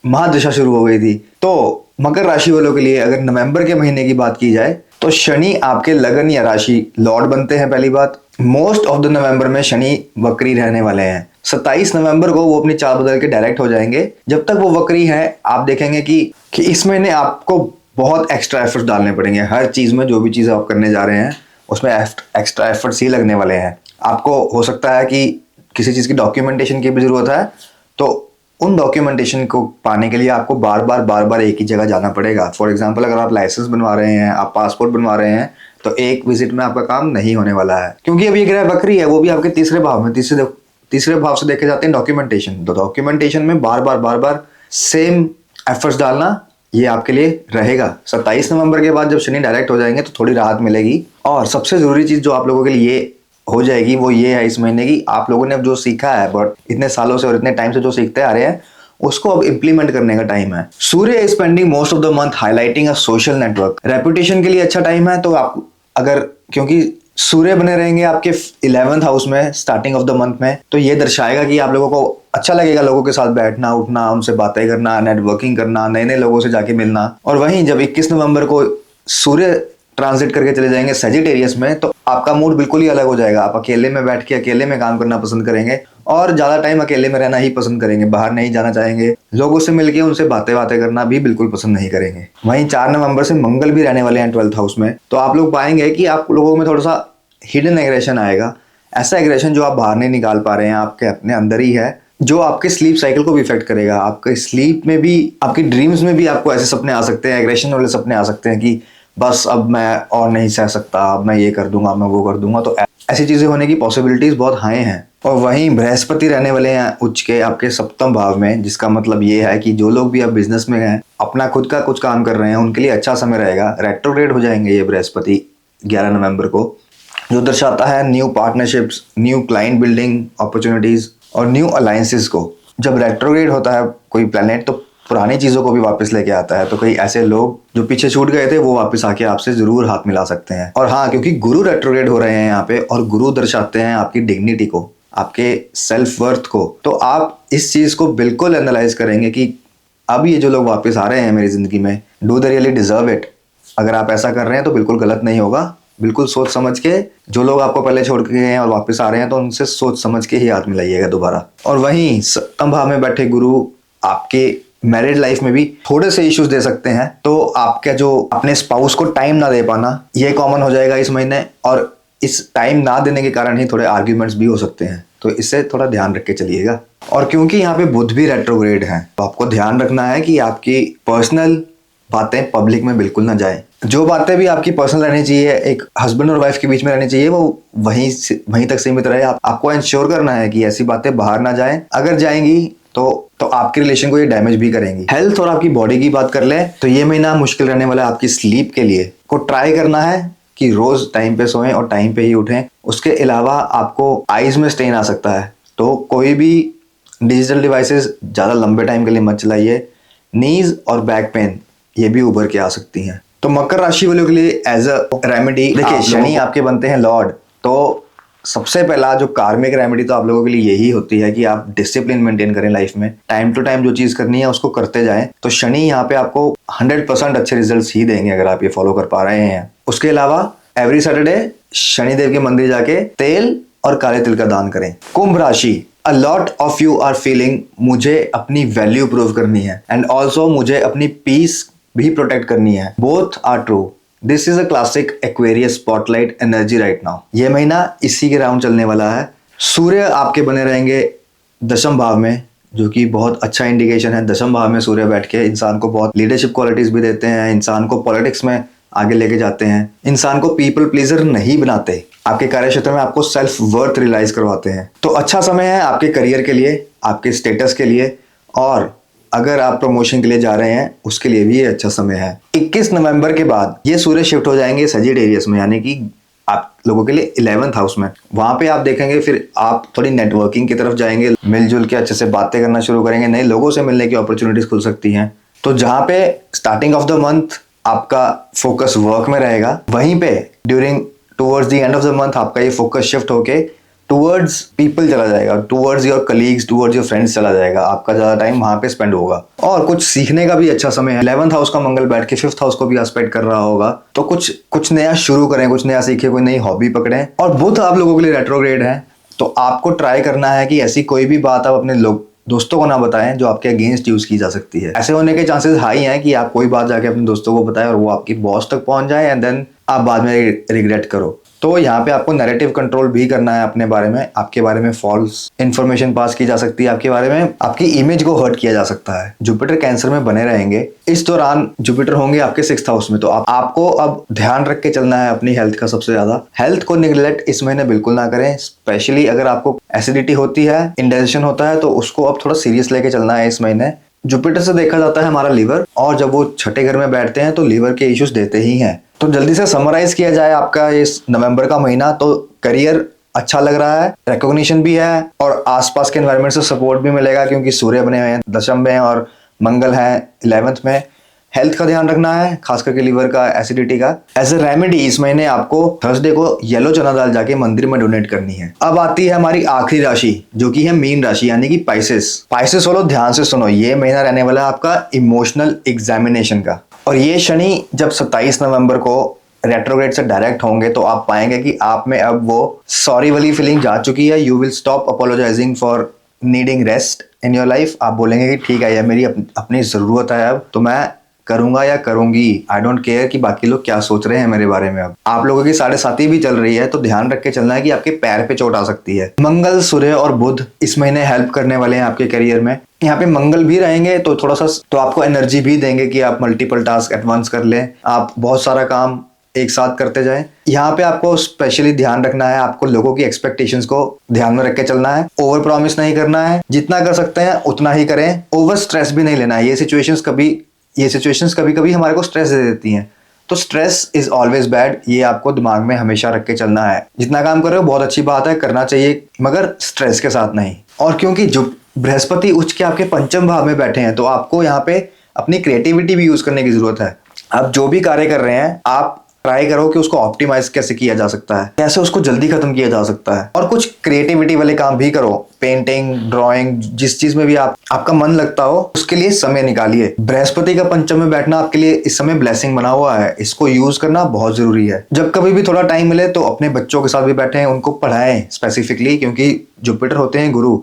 महादशा शुरू हो गई थी। तो मकर राशि वालों के लिए अगर नवंबर के महीने की बात की जाए तो शनि आपके लगन या राशि लॉर्ड बनते हैं। पहली बात, मोस्ट ऑफ द नवंबर में शनि वक्री रहने वाले हैं। 27 नवंबर को वो अपनी चाल बदल के डायरेक्ट हो जाएंगे। जब तक वो वक्री है आप देखेंगे कि इस महीने आपको बहुत एक्स्ट्रा एफर्ट्स डालने पड़ेंगे। हर चीज में जो भी चीज आप करने जा रहे हैं उसमें एक्स्ट्रा एफर्ट्स ही लगने वाले हैं। आपको हो सकता है कि किसी चीज की डॉक्यूमेंटेशन की भी जरूरत है, तो उन डॉक्यूमेंटेशन को पाने के लिए आपको बार बार एक ही जगह जाना पड़ेगा। फॉर एग्जांपल अगर आप लाइसेंस बनवा रहे हैं, आप पासपोर्ट बनवा रहे हैं, तो एक विजिट में आपका काम नहीं होने वाला है। क्योंकि अब ये ग्रह वक्री है, वो भी आपके तीसरे भाव में, तीसरे भाव से देखे जाते हैं डॉक्यूमेंटेशन। तो डॉक्यूमेंटेशन में बार बार सेम एफर्ट्स डालना ये आपके लिए रहेगा। 27 नवंबर के बाद जब शनि डायरेक्ट हो जाएंगे तो थोड़ी राहत मिलेगी। और सबसे जरूरी चीज जो आप लोगों के लिए हो जाएगी वो ये है इस महीने की, आप लोगों ने अब जो सीखा है बट इतने सालों से और इतने टाइम से जो सीखते आ रहे हैं उसको अब इम्प्लीमेंट करने का टाइम है। Surya is spending most of the month highlighting a social network. Reputation के लिए अच्छा टाइम है। तो आप अगर, क्योंकि सूर्य बने रहेंगे आपके 11th हाउस में स्टार्टिंग ऑफ द मंथ में, तो ये दर्शाएगा कि आप लोगों को अच्छा लगेगा लोगों के साथ बैठना उठना, उनसे बातें करना, नेटवर्किंग करना, नए नए लोगों से जाके मिलना। और वहीं जब 21 नवंबर को सूर्य ट्रांजिट करके चले जाएंगे सेजिटेरियस में, तो आपका मूड बिल्कुल ही अलग हो जाएगा। आप अकेले में बैठ के अकेले में काम करना पसंद करेंगे और ज्यादा टाइम अकेले में रहना ही पसंद करेंगे, बाहर नहीं जाना चाहेंगे, लोगों से मिलके उनसे बातें बातें करना भी बिल्कुल पसंद नहीं करेंगे। वहीं 4 नवंबर से मंगल भी रहने वाले हैं 12th हाउस में, तो आप लोग पाएंगे कि आप लोगों में थोड़ा सा हिडन एग्रेशन आएगा। ऐसा एग्रेशन जो आप बाहर नहीं निकाल पा रहे हैं, आपके अपने अंदर ही है, जो आपके स्लीप साइकिल को भी इफेक्ट करेगा। आपके स्लीप में भी, आपकी ड्रीम्स में भी आपको ऐसे सपने आ सकते हैं, एग्रेशन वाले सपने आ सकते हैं कि बस अब मैं और नहीं सह सकता, अब मैं ये कर दूंगा, मैं वो कर दूंगा। तो ऐसी चीजें होने की पॉसिबिलिटीज बहुत हाई हैं। और वहीं बृहस्पति रहने वाले हैं उच्च के आपके सप्तम भाव में, जिसका मतलब ये है कि जो लोग भी अब बिजनेस में हैं, अपना खुद का कुछ काम कर रहे हैं, उनके लिए अच्छा समय रहेगा। रेट्रोग्रेड हो जाएंगे ये बृहस्पति 11 नवंबर को, जो दर्शाता है new partnerships, new client building opportunities और न्यू अलायंसेस को। जब रेट्रोग्रेड होता है कोई प्लैनेट, तो पुरानी चीजों को भी वापस लेके आता है। तो कई ऐसे लोग जो पीछे छूट गए थे, वो वापस आके आपसे जरूर हाथ मिला सकते हैं। और हाँ, क्योंकि गुरु रेट्रोग्रेड हो रहे हैं यहाँ पे, और गुरु दर्शाते हैं आपकी डिग्निटी को, आपके सेल्फ वर्थ को, तो आप इस चीज को बिल्कुल एनालाइज करेंगे कि अब ये जो लोग वापस आ रहे हैं मेरी जिंदगी में, do they really deserve it. अगर आप ऐसा कर रहे हैं तो बिल्कुल गलत नहीं होगा। बिल्कुल सोच समझ के, जो लोग आपको पहले छोड़ के गए हैं और वापस आ रहे हैं, तो उनसे सोच समझ के ही हाथ मिलाइएगा दोबारा। और वहीं सप्तम भाव में बैठे गुरु आपके मैरिड लाइफ में भी थोड़े से इश्यूज दे सकते हैं। तो आपका जो अपने स्पाउस को टाइम ना दे पाना, ये कॉमन हो जाएगा इस महीने। और इस टाइम ना देने के कारण ही थोड़े आर्ग्यूमेंट्स भी हो सकते हैं, तो इससे थोड़ा ध्यान रख के चलिएगा। और क्योंकि यहाँ पे बुध भी रेट्रोग्रेड है, तो आपको ध्यान रखना है कि आपकी पर्सनल बातें पब्लिक में बिल्कुल ना जाए। जो बातें भी आपकी पर्सनल रहनी चाहिए, एक हस्बैंड और वाइफ के बीच में रहनी चाहिए, वो वहीं तक सीमित रहे। आपको इंश्योर करना है कि ऐसी बातें बाहर ना जाएं। अगर जाएंगी तो आपके रिलेशन को ये डैमेज भी करेंगी। हेल्थ और आपकी बॉडी की बात कर ले, तो ये महीना मुश्किल रहने वाला है आपकी स्लीप के लिए। को ट्राई करना है कि रोज टाइम पे सोएं और टाइम पे ही उठें। उसके अलावा आपको आईज में स्ट्रेन आ सकता है, तो कोई भी डिजिटल डिवाइसेस ज्यादा लंबे टाइम के लिए मत चलाइए। नीज और बैक पेन ये भी उभर के आ सकती हैं। तो मकर राशि वालों के लिए एज अ रेमेडी, देखिए शनि आपके बनते हैं लॉर्ड, तो सबसे पहला जो कार्मिक रेमेडी तो आप लोगों के लिए यही होती है कि आप डिसिप्लिन मेंटेन करें लाइफ में। टाइम टू टाइम जो चीज करनी है उसको करते जाएं, तो शनि यहाँ पे आपको 100% अच्छे रिजल्ट्स ही देंगे अगर आप ये फॉलो कर पा रहे हैं। उसके अलावा एवरी सैटरडे शनिदेव के मंदिर जाके तेल और काले तिल का दान करें। कुंभ राशि, a lot of you are feeling मुझे अपनी वैल्यू प्रूव करनी है, एंड ऑल्सो मुझे अपनी पीस भी प्रोटेक्ट करनी है। Both are true. This is a classic Aquarius spotlight energy right now. ये महीना इसी के राउंड चलने वाला है। सूर्य आपके बने रहेंगे दशम भाव में, जो कि बहुत अच्छा इंडिकेशन है। दशम भाव में सूर्य बैठ के इंसान को बहुत लीडरशिप क्वालिटीज भी देते हैं, इंसान को पॉलिटिक्स में आगे लेके जाते हैं, इंसान को पीपल प्लीजर नहीं बनाते, आपके कार्य क्षेत्र में आपको सेल्फ वर्थ रियलाइज करवाते हैं। तो अच्छा समय है आपके करियर के लिए, आपके स्टेटस के लिए, और अगर आप प्रमोशन के लिए जा रहे हैं उसके लिए भी ये अच्छा समय है। 21 नवंबर के बाद ये सूर्य शिफ्ट हो जाएंगे सजिटेरियस में, यानी कि आप लोगों के लिए 11th हाउस में। वहां पे आप देखेंगे फिर आप थोड़ी नेटवर्किंग की तरफ जाएंगे, मिलजुल के अच्छे से बातें करना शुरू करेंगे, नए लोगों से मिलने की अपॉर्चुनिटीज खुल सकती हैं। तो जहां पे स्टार्टिंग ऑफ द मंथ आपका फोकस वर्क में रहेगा, वहीं पे during towards the end of the month आपका ये फोकस शिफ्ट होके टुवर्ड्स पीपल चला जाएगा, towards your colleagues, towards your friends चला जाएगा। आपका ज्यादा टाइम वहां पे स्पेंड होगा। और कुछ सीखने का भी अच्छा समय है। 11th हाउस का मंगल बैठ के 5th हाउस को भी एस्पेक्ट कर रहा होगा, तो कुछ नया शुरू करें, कुछ नया सीखें, कोई नई हॉबी पकड़ें। और बुध आप लोगों के लिए रेट्रोग्रेड है, तो आपको ट्राई करना है कि ऐसी कोई भी बात आप अपने दोस्तों को ना बताएं जो आपके अगेंस्ट यूज की जा सकती है। ऐसे होने के चांसेस हाई हैं कि आप कोई बात जाके अपने दोस्तों को बताएं और वो आपकी बॉस तक पहुंच जाए, एंड देन आप बाद में रिग्रेट करो। तो यहाँ पे आपको नैरेटिव कंट्रोल भी करना है अपने बारे में। आपके बारे में फॉल्स इंफॉर्मेशन पास की जा सकती है, आपके बारे में आपकी इमेज को हर्ट किया जा सकता है। जुपिटर कैंसर में बने रहेंगे इस दौरान, जुपिटर होंगे आपके 6th हाउस में, तो आपको अब ध्यान रख के चलना है अपनी हेल्थ का। सबसे ज्यादा हेल्थ को निग्लेक्ट इस महीने बिल्कुल ना करें। स्पेशली अगर आपको एसिडिटी होती है, इंडाइजेशन होता है, तो उसको अब थोड़ा सीरियस लेके चलना है इस महीने। जुपिटर से देखा जाता है हमारा लीवर, और जब वो छठे घर में बैठते हैं तो लीवर के इश्यूज देते ही हैं। तो जल्दी से समराइज किया जाए आपका इस नवंबर का महीना, तो करियर अच्छा लग रहा है, रिकॉग्निशन भी है, और आसपास के एनवायरनमेंट से सपोर्ट भी मिलेगा, क्योंकि सूर्य बने हुए हैं दशम में और मंगल है 11th में। हेल्थ का ध्यान रखना है, खास करके लीवर का, एसिडिटी का। एज ए रेमेडी इस महीने आपको थर्सडे को येलो चना दाल जाके मंदिर में डोनेट करनी है। अब आती है हमारी आखिरी राशि जो कि है मीन राशि यानी कि पाइसेस। पाइसेस वालों ध्यान से सुनो, ये महीना रहने वाला है आपका इमोशनल एग्जामिनेशन का। और ये शनि जब 27 नवंबर को रेट्रोग्रेड से डायरेक्ट होंगे तो आप पाएंगे कि आप में अब वो सॉरी वाली फीलिंग जा चुकी है। You will stop apologising for needing rest in your life. आप बोलेंगे कि ठीक है, यह मेरी अपनी जरूरत है, अब तो मैं करूंगा या करूंगी। आई डोंट केयर कि बाकी लोग क्या सोच रहे हैं मेरे बारे में। अब आप लोगों की 7.5 भी चल रही है तो ध्यान रख के चलना है कि आपके पैर पे चोट आ सकती है। मंगल, सूर्य और बुध इस महीने हेल्प करने वाले हैं आपके करियर में। यहाँ पे मंगल भी रहेंगे तो थोड़ा सा तो आपको एनर्जी भी देंगे कि आप मल्टीपल टास्क एडवांस कर लें, आप बहुत सारा काम एक साथ करते जाएं। यहाँ पे आपको स्पेशली ध्यान रखना है, आपको लोगों की एक्सपेक्टेशंस को ध्यान में रख के चलना है। ओवर प्रॉमिस नहीं करना है, जितना कर सकते हैं उतना ही करें। ओवर स्ट्रेस भी नहीं लेना है। ये सिचुएशंस कभी कभी हमारे को स्ट्रेस दे देती हैं, तो स्ट्रेस इज ऑलवेज बैड। ये आपको दिमाग में हमेशा रख के चलना है। जितना काम कर रहे हो बहुत अच्छी बात है, करना चाहिए, मगर स्ट्रेस के साथ नहीं। और क्योंकि जो बृहस्पति उच्च के आपके पंचम भाव में बैठे हैं तो आपको यहाँ पे अपनी क्रिएटिविटी भी यूज करने की जरूरत है। आप जो भी कार्य कर रहे हैं आप ट्राई करो कि उसको ऑप्टिमाइज कैसे किया जा सकता है, कैसे उसको जल्दी खत्म किया जा सकता है। और कुछ क्रिएटिविटी वाले काम भी करो, पेंटिंग, ड्राइंग, जिस चीज में भी आपका मन लगता हो उसके लिए समय निकालिए। बृहस्पति का पंचम में बैठना आपके लिए इस समय ब्लेसिंग बना हुआ है, इसको यूज करना बहुत जरूरी है। जब कभी भी थोड़ा टाइम मिले तो अपने बच्चों के साथ भी बैठें, उनको पढ़ाएं स्पेसिफिकली, क्योंकि जुपिटर होते हैं गुरु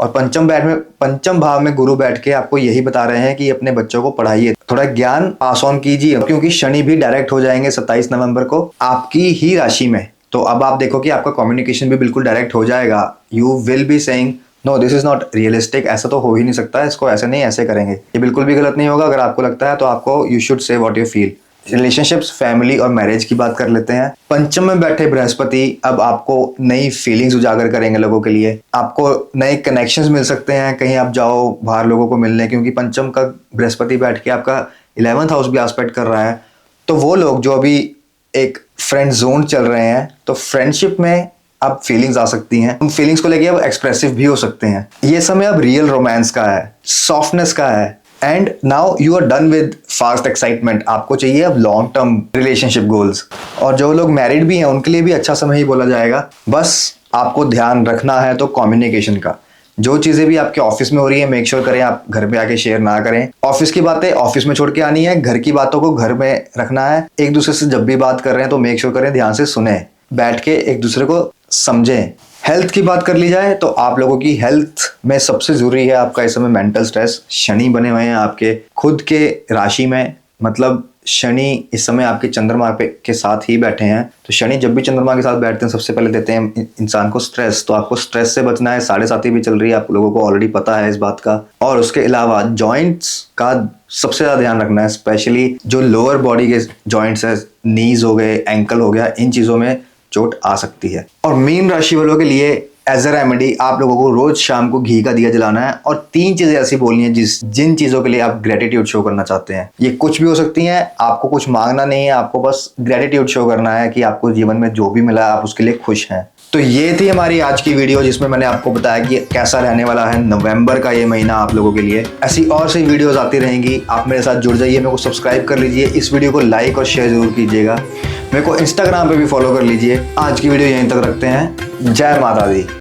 और पंचम भाव में गुरु बैठ के आपको यही बता रहे हैं कि अपने बच्चों को पढ़ाइए, थोड़ा ज्ञान पास ऑन कीजिए, क्योंकि शनि भी डायरेक्ट हो जाएंगे 27 नवंबर को आपकी ही राशि में। तो अब आप देखो कि आपका कम्युनिकेशन भी बिल्कुल डायरेक्ट हो जाएगा। You will be saying no this is not realistic, ऐसा तो हो ही नहीं सकता, इसको ऐसे नहीं ऐसे करेंगे। ये बिल्कुल भी गलत नहीं होगा। अगर आपको लगता है तो आपको you should say what you feel. Relationships, family और मैरिज की बात कर लेते हैं। पंचम में बैठे बृहस्पति अब आपको नई फीलिंग्स उजागर करेंगे लोगों के लिए। आपको नए कनेक्शंस मिल सकते हैं, कहीं आप जाओ बाहर लोगों को मिलने, क्योंकि पंचम का बृहस्पति बैठ के आपका 11th हाउस भी एस्पेक्ट कर रहा है। तो वो लोग जो अभी एक फ्रेंड जोन चल रहे हैं तो फ्रेंडशिप में अब फीलिंग्स आ सकती हैं। उन फीलिंग्स को लेके अब एक्सप्रेसिव भी हो सकते हैं। ये समय अब रियल रोमांस का है, सॉफ्टनेस का है। And now you are done with fast excitement. आपको चाहिए अब लॉन्ग टर्म रिलेशनशिप गोल्स। और जो लोग मैरिड भी हैं उनके लिए भी अच्छा समय ही बोला जाएगा। बस आपको ध्यान रखना है तो कम्युनिकेशन का। जो चीजें भी आपके ऑफिस में हो रही है मेक श्योर करें आप घर पे आके शेयर ना करें। ऑफिस की बातें ऑफिस में छोड़ के आनी है, घर की बातों को घर में रखना है। एक दूसरे से जब भी बात कर रहे हैं तो मेक श्योर करें ध्यान से सुने, बैठ के एक दूसरे को समझें। हेल्थ की बात कर ली जाए तो आप लोगों की हेल्थ में सबसे जरूरी है आपका इस समय मेंटल स्ट्रेस। शनि बने हुए हैं आपके खुद के राशि में, मतलब शनि इस समय आपके चंद्रमा के साथ ही बैठे हैं। तो शनि जब भी चंद्रमा के साथ बैठते हैं सबसे पहले देते हैं इंसान को स्ट्रेस। तो आपको स्ट्रेस से बचना है। 7.5 भी चल रही है, आप लोगों को ऑलरेडी पता है इस बात का। और उसके अलावा जॉइंट्स का सबसे ज्यादा ध्यान रखना है, स्पेशली जो लोअर बॉडी के जॉइंट्स है, नीज हो गए, एंकल हो गया, इन चीजों में चोट आ सकती है। और मीन राशि वालों के लिए एज ए रेमेडी आप लोगों को रोज शाम को घी का दिया जलाना है और 3 चीजें ऐसी बोलनी है जिन चीजों के लिए आप ग्रेटिट्यूड शो करना चाहते हैं। ये कुछ भी हो सकती हैं, आपको कुछ मांगना नहीं है, आपको बस ग्रेटिट्यूड शो करना है कि आपको जीवन में जो भी मिला आप उसके लिए खुश हैं। तो ये थी हमारी आज की वीडियो जिसमें मैंने आपको बताया कि कैसा रहने वाला है नवंबर का ये महीना आप लोगों के लिए। ऐसी और सी वीडियोस आती रहेंगी, आप मेरे साथ जुड़ जाइए, मेरे को सब्सक्राइब कर लीजिए, इस वीडियो को लाइक और शेयर जरूर कीजिएगा, मेरे को इंस्टाग्राम पे भी फॉलो कर लीजिए। आज की वीडियो यहीं तक रखते हैं। जय माता दी।